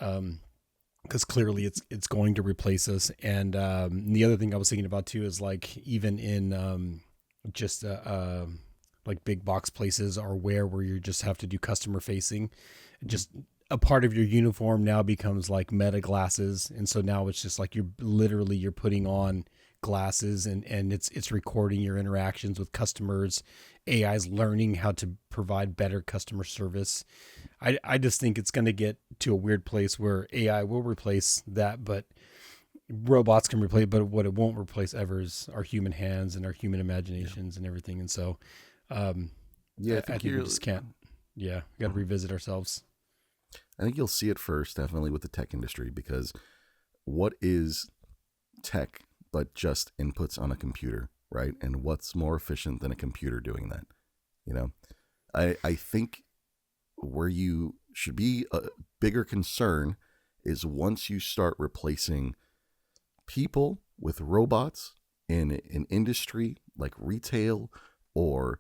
Because clearly it's going to replace us. And the other thing I was thinking about too is like even in like big box places or where you just have to do customer facing, just a part of your uniform now becomes like meta glasses. And so now it's just like you're putting on glasses and it's recording your interactions with customers. AI's learning how to provide better customer service. I just think it's going to get to a weird place where AI will replace that, but robots can replace, but what it won't replace ever is our human hands and our human imaginations and everything. And so, I think we just can't, we got to revisit ourselves. I think you'll see it first, definitely with the tech industry, because what is tech but just inputs on a computer, right? And what's more efficient than a computer doing that? You know, I think where you should be a bigger concern is once you start replacing people with robots in an industry like retail or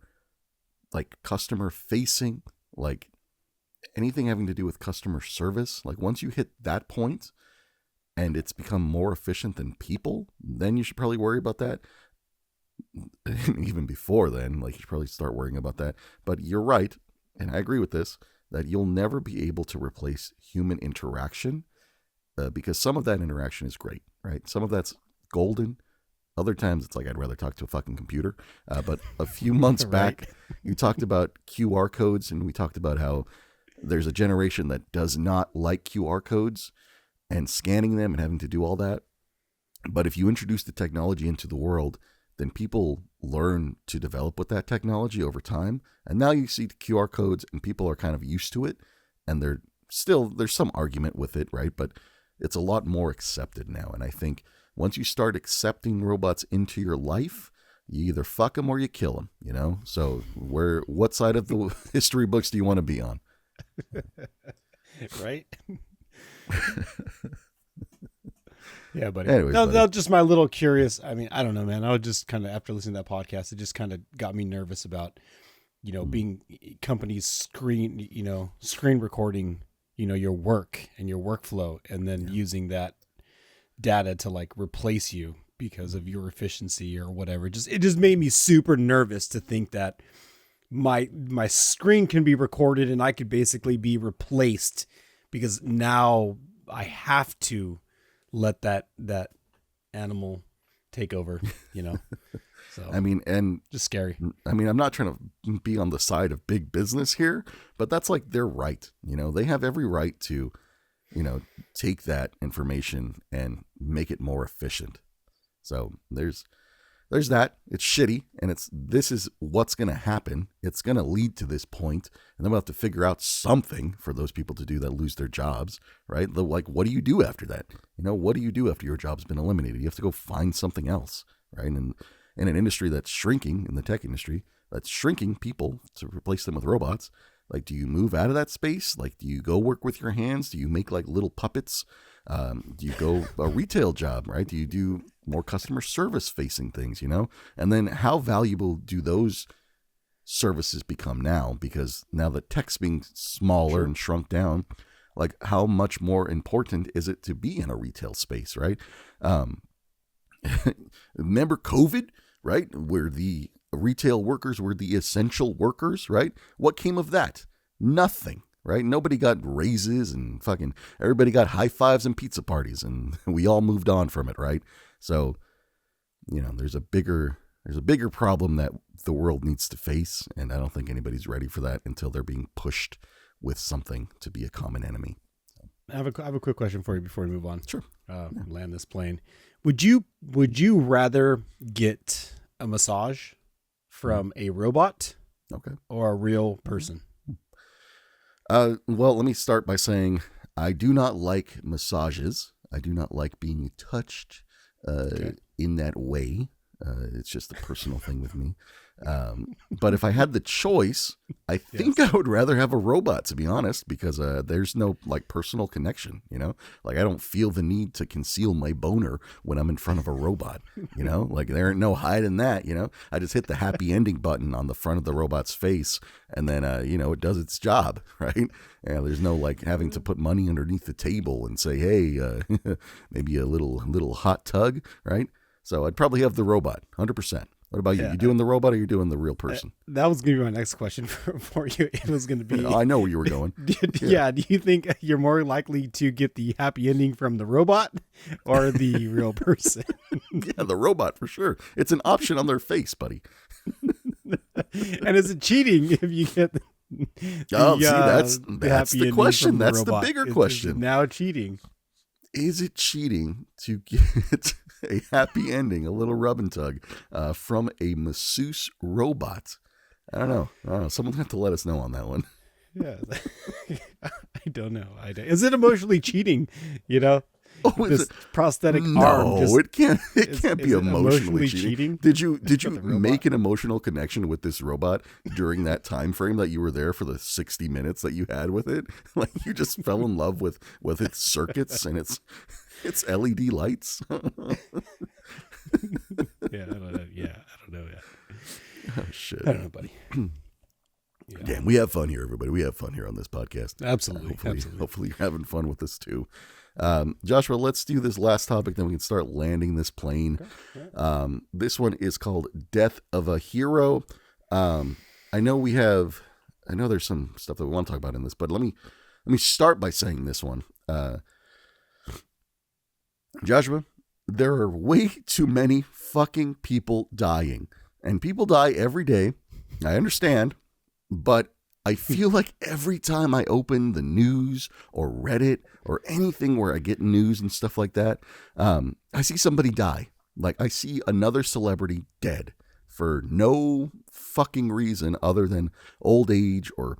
like customer facing, like anything having to do with customer service. Like once you hit that point and it's become more efficient than people, then you should probably worry about that. Even before then, like you should probably start worrying about that. But you're right, and I agree with this, that you'll never be able to replace human interaction because some of that interaction is great, right? Some of that's golden. Other times it's like, I'd rather talk to a fucking computer. But a few months back, you talked about QR codes, and we talked about how there's a generation that does not like QR codes and scanning them and having to do all that. But if you introduce the technology into the world, then people learn to develop with that technology over time. And now you see the QR codes and people are kind of used to it. And there's some argument with it, right? But it's a lot more accepted now. And I think once you start accepting robots into your life, you either fuck them or you kill them, you know? So what side of the history books do you want to be on? Right? Yeah, buddy. Anyways, that was just my little curious. I mean, I don't know, man. I was just kind of, after listening to that podcast, it just kind of got me nervous about, being companies screen recording, your work and your workflow, and then using that data to like replace you because of your efficiency or whatever. It just made me super nervous to think that my screen can be recorded and I could basically be replaced because now I have to let that animal take over, So I mean, and just scary. I mean, I'm not trying to be on the side of big business here, but that's like their right. They have every right to, take that information and make it more efficient. So there's that. It's shitty, and this is what's going to happen. It's going to lead to this point, and then we'll have to figure out something for those people to do that lose their jobs, right? Like, what do you do after that? What do you do after your job's been eliminated? You have to go find something else, right? And in an industry that's shrinking, in the tech industry, that's shrinking people to replace them with robots, like, do you move out of that space? Like, do you go work with your hands? Do you make like little puppets? Do you go a retail job, right? Do you do more customer service facing things, And then how valuable do those services become now? Because now the tech's being smaller and shrunk down, like how much more important is it to be in a retail space, right? Remember COVID, right? Where the retail workers were the essential workers, right? What came of that? Nothing. Right? Nobody got raises and fucking everybody got high fives and pizza parties, and we all moved on from it. Right? So, there's a bigger problem that the world needs to face. And I don't think anybody's ready for that until they're being pushed with something to be a common enemy. I have a quick question for you before we move on. Sure. Land this plane. Would you rather get a massage from a robot Okay. or a real person? Well, let me start by saying I do not like massages. I do not like being touched in that way. It's just a personal thing with me. But if I had the choice, I think I would rather have a robot, to be honest, because there's no like personal connection, you know, like I don't feel the need to conceal my boner when I'm in front of a robot, you know, like there ain't no hiding that, you know, I just hit the happy ending button on the front of the robot's face and then, you know, it does its job, right? And there's no like having to put money underneath the table and say, hey, maybe a little hot tug, right? So I'd probably have the robot, 100%. What about you? You doing the robot or you doing the real person? That was going to be my next question for you. It was going to be... I know where you were going. Do you think you're more likely to get the happy ending from the robot or the real person? Yeah, the robot for sure. It's an option on their face, buddy. And is it cheating if you get that's happy the question. That's robot? the bigger Is question. now cheating. Is it cheating to get a happy ending, a little rub and tug from a masseuse robot? I don't know. Someone's going to have to let us know on that one. Yeah. I don't know. Is it emotionally cheating? You know? Oh, this prosthetic arm. No, it can't be emotionally cheating. Did you make an emotional connection with this robot during that time frame that you were there for the 60 minutes that you had with it? Like you just fell in love with its circuits and its LED lights. I don't know. Yeah. Oh shit. I don't know, buddy. Yeah, we have fun here, everybody. We have fun here on this podcast. Absolutely. Hopefully you're having fun with this too. Joshua, let's do this last topic, then we can start landing this plane. Okay. This one is called Death of a Hero. I know there's some stuff that we want to talk about in this, but let me start by saying this one. Joshua, there are way too many fucking people dying, and people die every day. I understand, but I feel like every time I open the news or Reddit or anything where I get news and stuff like that, I see somebody die. Like I see another celebrity dead for no fucking reason other than old age or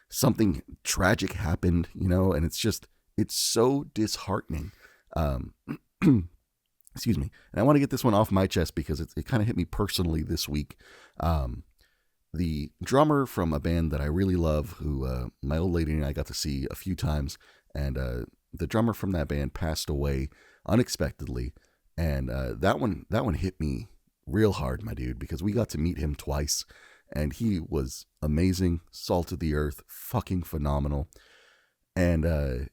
something tragic happened, you know, and it's so disheartening. Excuse me. And I want to get this one off my chest because it kind of hit me personally this week. The drummer from a band that I really love, who my old lady and I got to see a few times, and the drummer from that band passed away unexpectedly, and that one hit me real hard, my dude, because we got to meet him twice, and he was amazing, salt of the earth, fucking phenomenal, and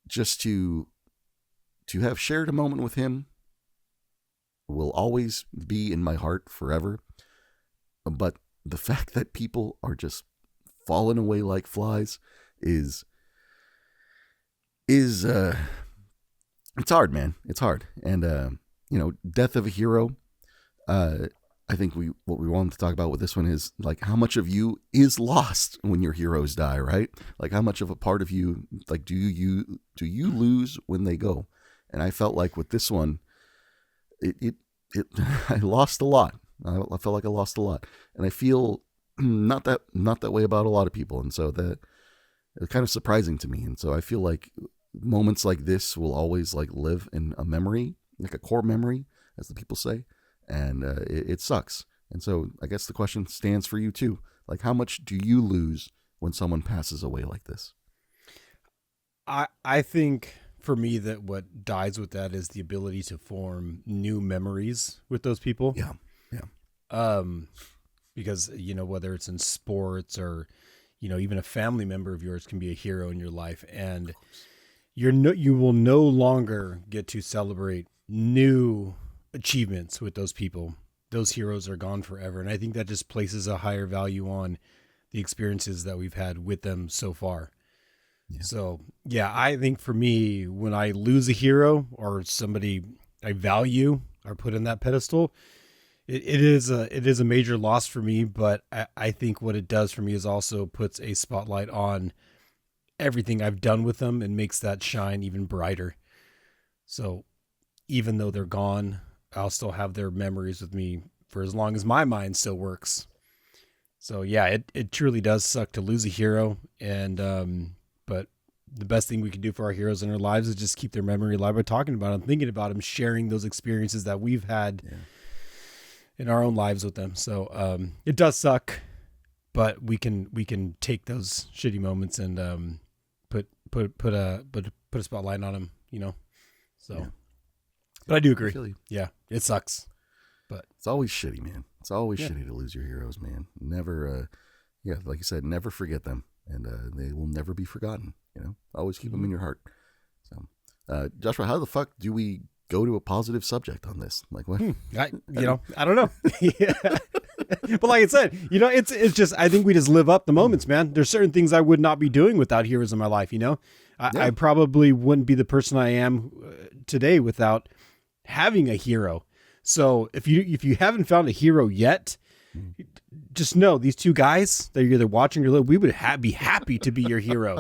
just to have shared a moment with him will always be in my heart forever, but the fact that people are just falling away like flies is it's hard, man. It's hard. And, Death of a Hero. I think what we wanted to talk about with this one is like how much of you is lost when your heroes die, right? Like how much of a part of you, like, do you lose when they go? And I felt like with this one, I lost a lot. I felt like I lost a lot, and I feel not that way about a lot of people, and so that it's kind of surprising to me. And so I feel like moments like this will always like live in a memory, like a core memory, as the people say, and it sucks. And so I guess the question stands for you too: like, how much do you lose when someone passes away like this? I think for me that what dies with that is the ability to form new memories with those people. Yeah. Because, whether it's in sports or, even a family member of yours can be a hero in your life, and you will no longer get to celebrate new achievements with those people. Those heroes are gone forever. And I think that just places a higher value on the experiences that we've had with them so far. Yeah. So, I think for me, when I lose a hero or somebody I value or put in that pedestal, it is a major loss for me, but I think what it does for me is also puts a spotlight on everything I've done with them and makes that shine even brighter. So even though they're gone, I'll still have their memories with me for as long as my mind still works. So yeah, it truly does suck to lose a hero. And, but the best thing we can do for our heroes in our lives is just keep their memory alive by talking about them, thinking about them, sharing those experiences that we've had in our own lives with them. So, it does suck, but we can take those shitty moments and, put a spotlight on them, you know? So, yeah. But I do agree. Yeah, it sucks, but it's always shitty, man. It's always shitty to lose your heroes, man. Never, like you said, never forget them, and they will never be forgotten. You know, always keep them in your heart. So, Joshua, how the fuck do we go to a positive subject on this? Like what? I don't know. Yeah. But like I said, you know, it's just, I think we just live up the moments, man. There's certain things I would not be doing without heroes in my life. You know, I probably wouldn't be the person I am today without having a hero. So if you haven't found a hero yet, just know these two guys that you're either watching or live, we would be happy to be your hero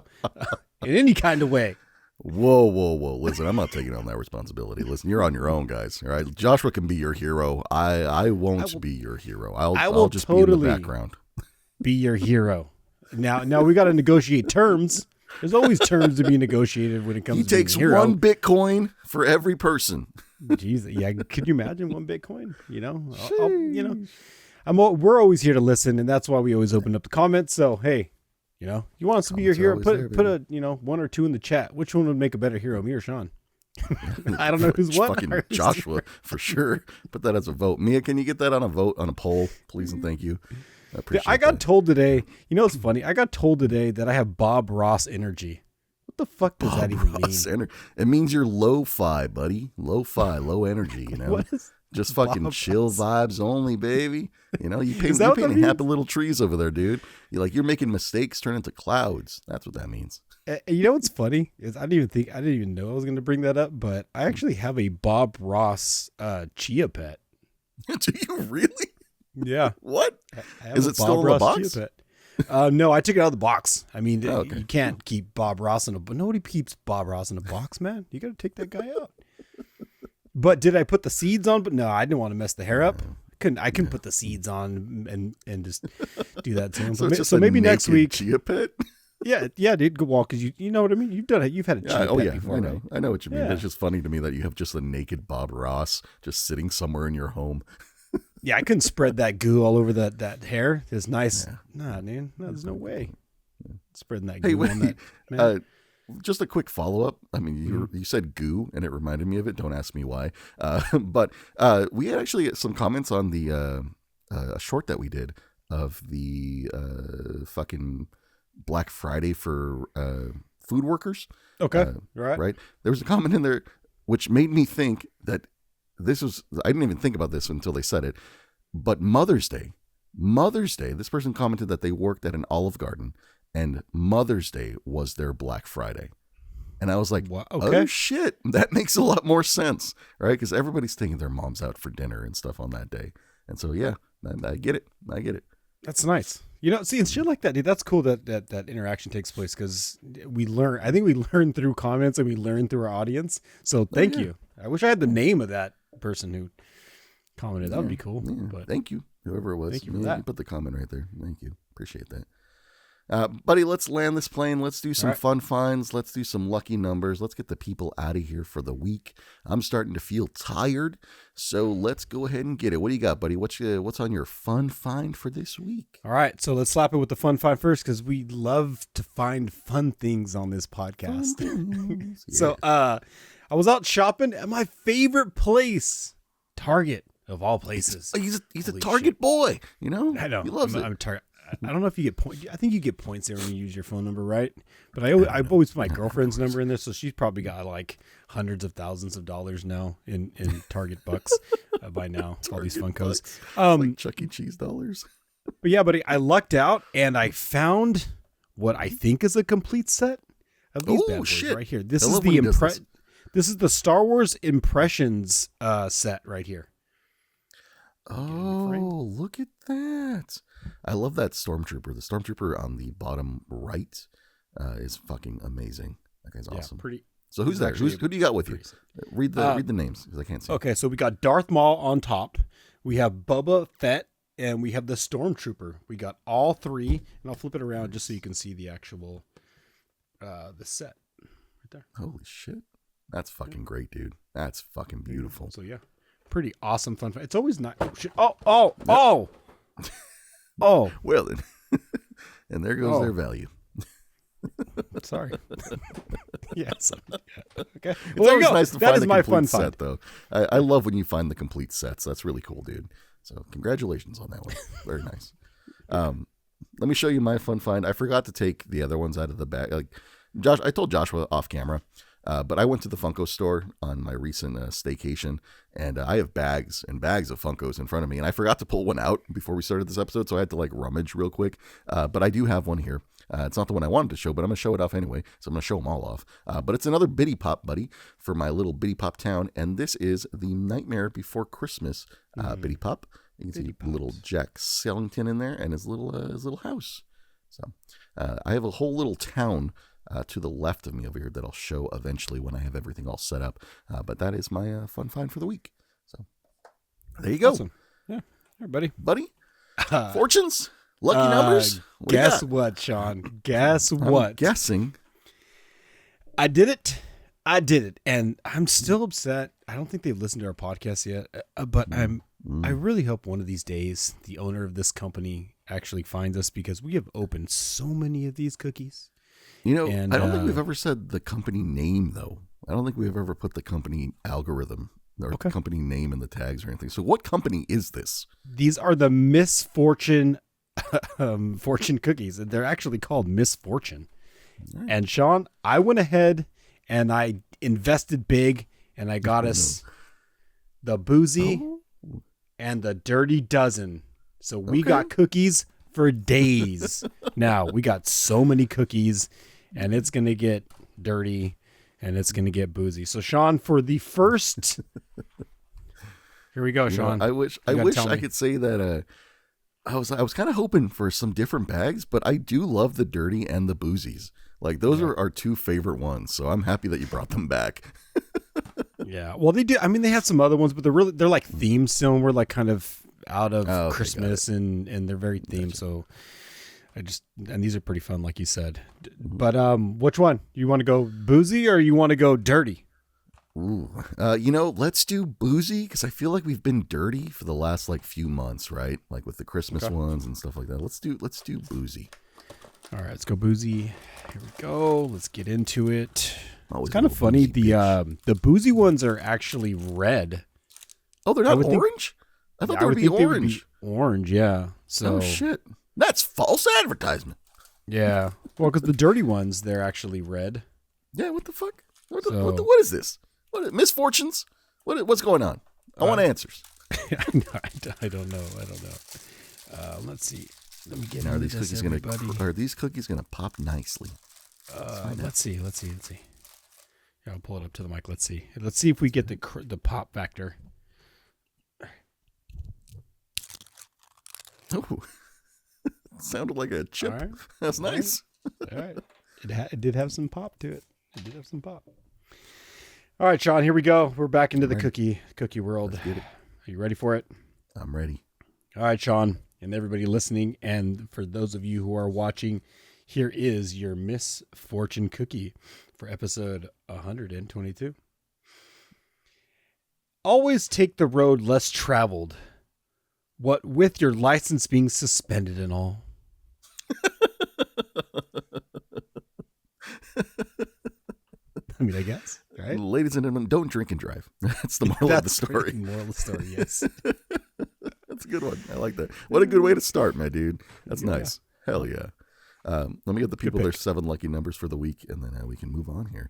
in any kind of way. Whoa. Listen, I'm not taking on that responsibility. Listen, you're on your own, guys. All right. Joshua can be your hero. I won't be your hero. I'll just totally be in the background. Be your hero. Now we got to negotiate terms. There's always terms to be negotiated when it comes to being a hero. He takes 1 Bitcoin for every person. Jeez, yeah. Could you imagine 1 Bitcoin? You know, we're always here to listen, and that's why we always open up the comments. So, hey, you know, you want us to be your hero? Put a 1 or 2 in the chat. Which one would make a better hero, me or Sean? I don't know who's what. Fucking Joshua for sure. Put that as a vote. Mia, can you get that on a poll, please and thank you. I got told today. You know, it's funny. I got told today that I have Bob Ross energy. What the fuck does that even mean? It means you're lo-fi, buddy. Lo-fi, low energy. You know, just fucking chill vibes only, baby. You know, you painting happy little trees over there, dude. You're making mistakes turn into clouds. That's what that means. You know what's funny is I didn't even know I was going to bring that up, but I actually have a Bob Ross chia pet. Do you really? Yeah. What? Is it still in the box? No, I took it out of the box. I mean, you can't keep Bob Ross nobody keeps Bob Ross in a box, man. You got to take that guy out. But did I put the seeds on? But no, I didn't want to mess the hair up. I couldn't put the seeds on and just do that to him. So maybe next week. Chia pet? Yeah, dude. Go walk because you know what I mean. You've done it. You've had a chia pet before. I know. Right? I know what you mean. Yeah. It's just funny to me that you have just a naked Bob Ross just sitting somewhere in your home. Yeah, I couldn't spread that goo all over that hair. It's nice. Yeah. Nah, man. No, there's no way. Spreading that goo on that. Man. Just a quick follow-up. I mean, you said goo, and it reminded me of it. Don't ask me why. But we had actually some comments on the short that we did of the fucking Black Friday for food workers. Okay, right. There was a comment in there which made me think that I didn't even think about this until they said it, but Mother's Day, this person commented that they worked at an Olive Garden and Mother's Day was their Black Friday. And I was like, oh shit, that makes a lot more sense, right? Because everybody's taking their moms out for dinner and stuff on that day. And so, yeah, I get it. That's nice. You know, see, and shit like that, dude, that's cool that interaction takes place because I think we learn through comments and we learn through our audience. So thank you. I wish I had the name of that person who commented. That would be cool. Yeah. But thank you, whoever it was. Thank you for that. You put the comment right there. Thank you. Appreciate that. Buddy, let's land this plane. Let's do some fun finds. Let's do some lucky numbers. Let's get the people out of here for the week. I'm starting to feel tired, so let's go ahead and get it. What do you got, buddy? What's on your fun find for this week? All right, so let's slap it with the fun find first because we love to find fun things on this podcast. Yeah. So I was out shopping at my favorite place, Target of all places. He's a Target boy, you know? I know. He loves it. I'm Target. I don't know if you get points. I think you get points there when you use your phone number, right? But I've always put my girlfriend's number in there, so she's probably got like hundreds of thousands of dollars now in Target bucks by now. All these Funkos, like Chuck E. Cheese dollars. But yeah, buddy, I lucked out and I found what I think is a complete set of these bad boys right here. This is the Star Wars Impressions set right here. Oh, look at that. I love that Stormtrooper. The Stormtrooper on the bottom right is fucking amazing. That guy's awesome. So who's there? Who do you got with you? Read the names because I can't see. Okay, so we got Darth Maul on top. We have Boba Fett, and we have the Stormtrooper. We got all three, and I'll flip it around just so you can see the actual the set right there. Holy shit, that's fucking great, dude. That's fucking beautiful. So yeah, pretty awesome fun. It's always not. Oh shit! Oh. Well then, and there goes their value. Sorry. Yes. Okay. It's always nice to find the complete set, find. though. I love when you find the complete sets. That's really cool, dude. So congratulations on that one. Very nice. Let me show you my fun find. I forgot to take the other ones out of the bag. Like Josh, I told Joshua off camera, but I went to the Funko store on my recent staycation, and I have bags and bags of Funkos in front of me, and I forgot to pull one out before we started this episode, so I had to like rummage real quick. But I do have one here. It's not the one I wanted to show, but I'm going to show it off anyway. So I'm going to show them all off. But it's another Bitty Pop buddy for my little Bitty Pop town. And this is the Nightmare Before Christmas Bitty Pop. You can see little Jack Skellington in there and his little house. So I have a whole little town to the left of me over here that I'll show eventually when I have everything all set up. But that is my fun find for the week. So there you go. Awesome. Yeah. All right, buddy. Fortunes? Lucky numbers? Guess what, Sean? Guess what? I'm guessing. I did it. And I'm still upset. I don't think they've listened to our podcast yet, but I really hope one of these days the owner of this company actually finds us, because we have opened so many of these cookies. You know, I don't think we've ever said the company name, though. I don't think we've ever put the company algorithm or company name in the tags or anything. So what company is this? These are the Misfortune fortune cookies. They're actually called Misfortune. Right. And Sean, I went ahead and I invested big, and I got us the boozy and the dirty dozen. So we got cookies for days. Now we got so many cookies, and it's going to get dirty and it's going to get boozy. So Sean, for the first, here we go, Sean. I wish I could say that, I was kind of hoping for some different bags, but I do love the dirty and the boozies. Like those are our two favorite ones. So I'm happy that you brought them back. Yeah. Well, they do. I mean, they have some other ones, but they're like themed still. And we're like kind of out of Christmas and they're very themed. Gotcha. So and these are pretty fun, like you said. But which one? You want to go boozy or you want to go dirty? Ooh, let's do boozy, because I feel like we've been dirty for the last like few months, right? Like with the Christmas ones and stuff like that. Let's do boozy. All right, let's go boozy. Here we go. Let's get into it. Always it's kind of funny. The boozy ones are actually red. Oh, they're not orange? I thought they would be orange. Orange, yeah. So, oh shit, that's false advertisement. Yeah, well, because the dirty ones, they're actually red. Yeah, what the fuck? What is this? Misfortunes? What's going on? I want answers. I don't know. Let's see. Let me get into this, everybody. Are these cookies gonna pop nicely? Let's see. Yeah, I'll pull it up to the mic. Let's see if we get the pop factor. Oh, sounded like a chip. Right. That's nice. All right. It did have some pop to it. All right, Sean, here we go. We're back into the cookie world. Are you ready for it? I'm ready. All right, Sean, and everybody listening, and for those of you who are watching, here is your Misfortune cookie for episode 122. Always take the road less traveled, what with your license being suspended and all. I mean, I guess, right? Ladies and gentlemen, don't drink and drive. That's the moral of the story. Moral of the story, yes. That's a good one. I like that. What a good way to start, my dude. That's nice. Hell yeah. Let me get the people their 7 lucky numbers for the week, and then we can move on here.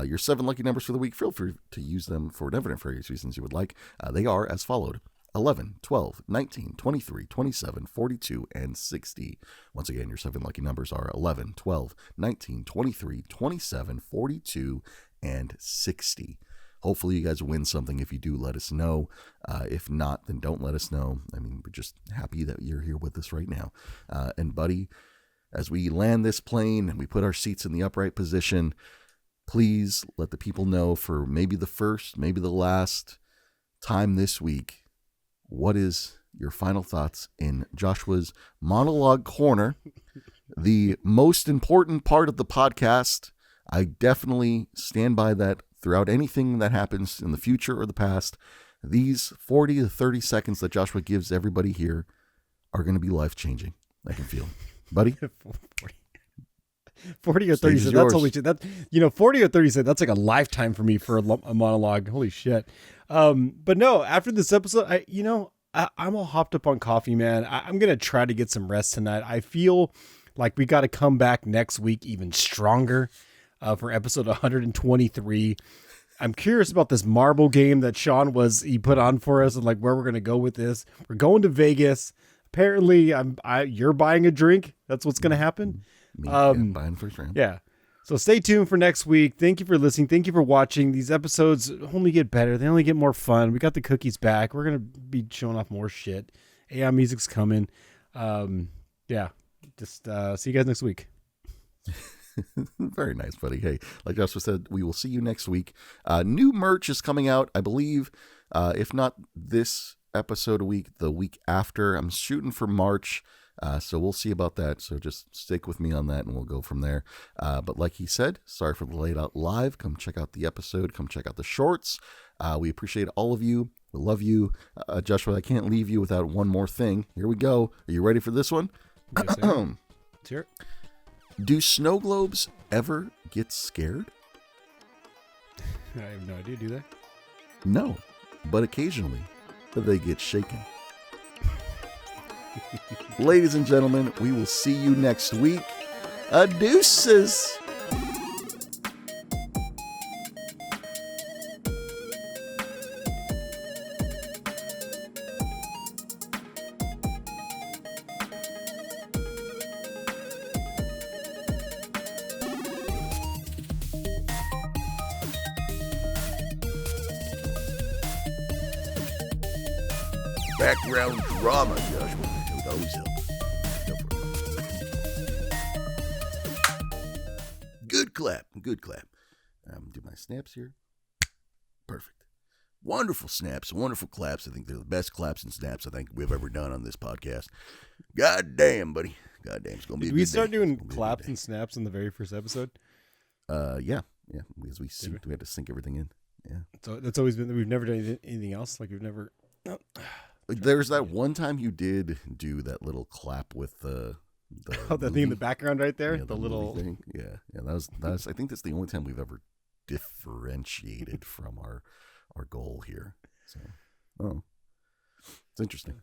Your 7 lucky numbers for the week, feel free to use them for whatever nefarious reasons you would like. They are as followed: 11, 12, 19, 23, 27, 42, and 60. Once again, your 7 lucky numbers are 11, 12, 19, 23, 27, 42, and 60. Hopefully you guys win something. If you do, let us know. If not, then don't let us know. I mean, we're just happy that you're here with us right now. And buddy, as we land this plane and we put our seats in the upright position, please let the people know for maybe the first, maybe the last time this week, what is your final thoughts in Joshua's monologue corner, the most important part of the podcast. I definitely stand by that throughout anything that happens in the future or the past. These 40 to 30 seconds that Joshua gives everybody here are going to be life-changing. I can feel. Buddy? 40 or 30 seconds. That's holy shit. 40 or 30 seconds, that's like a lifetime for me for a monologue. Holy shit. But no, after this episode, I'm all hopped up on coffee, man. I'm going to try to get some rest tonight. I feel like we got to come back next week even stronger for episode 123. I'm curious about this marble game that Sean he put on for us and like where we're going to go with this. We're going to Vegas. Apparently you're buying a drink. That's what's going to happen. Me, buying first round. Yeah. So stay tuned for next week. Thank you for listening. Thank you for watching. These episodes only get better. They only get more fun. We got the cookies back. We're going to be showing off more shit. AI music's coming. Yeah. Just see you guys next week. Very nice, buddy. Hey, like Joshua said, we will see you next week. New merch is coming out, I believe, if not this episode a week, the week after. I'm shooting for March, so we'll see about that. So just stick with me on that, and we'll go from there. But like he said, sorry for the late out live. Come check out the episode. Come check out the shorts. We appreciate all of you. We love you. Joshua, I can't leave you without one more thing. Here we go. Are you ready for this one? Yes, let's hear it. Do snow globes ever get scared? I have no idea, do they? No, but occasionally they get shaken. Ladies and gentlemen, we will see you next week. Deuces. Background drama, Joshua. It would always help. Go for it. Good clap. Good clap. Do my snaps here. Perfect. Wonderful snaps. Wonderful claps. I think they're the best claps and snaps I think we've ever done on this podcast. God damn, buddy. God damn. It's going to be a good day. Did we start doing claps and snaps in the very first episode? Yeah. Because we had to sync everything in. Yeah. So that's always been, we've never done anything else. Like we've never. No. There's that one time you did do that little clap with the that thing in the background right there, yeah, the little thing. Yeah. That was. I think that's the only time we've ever differentiated from our goal here. So, it's interesting.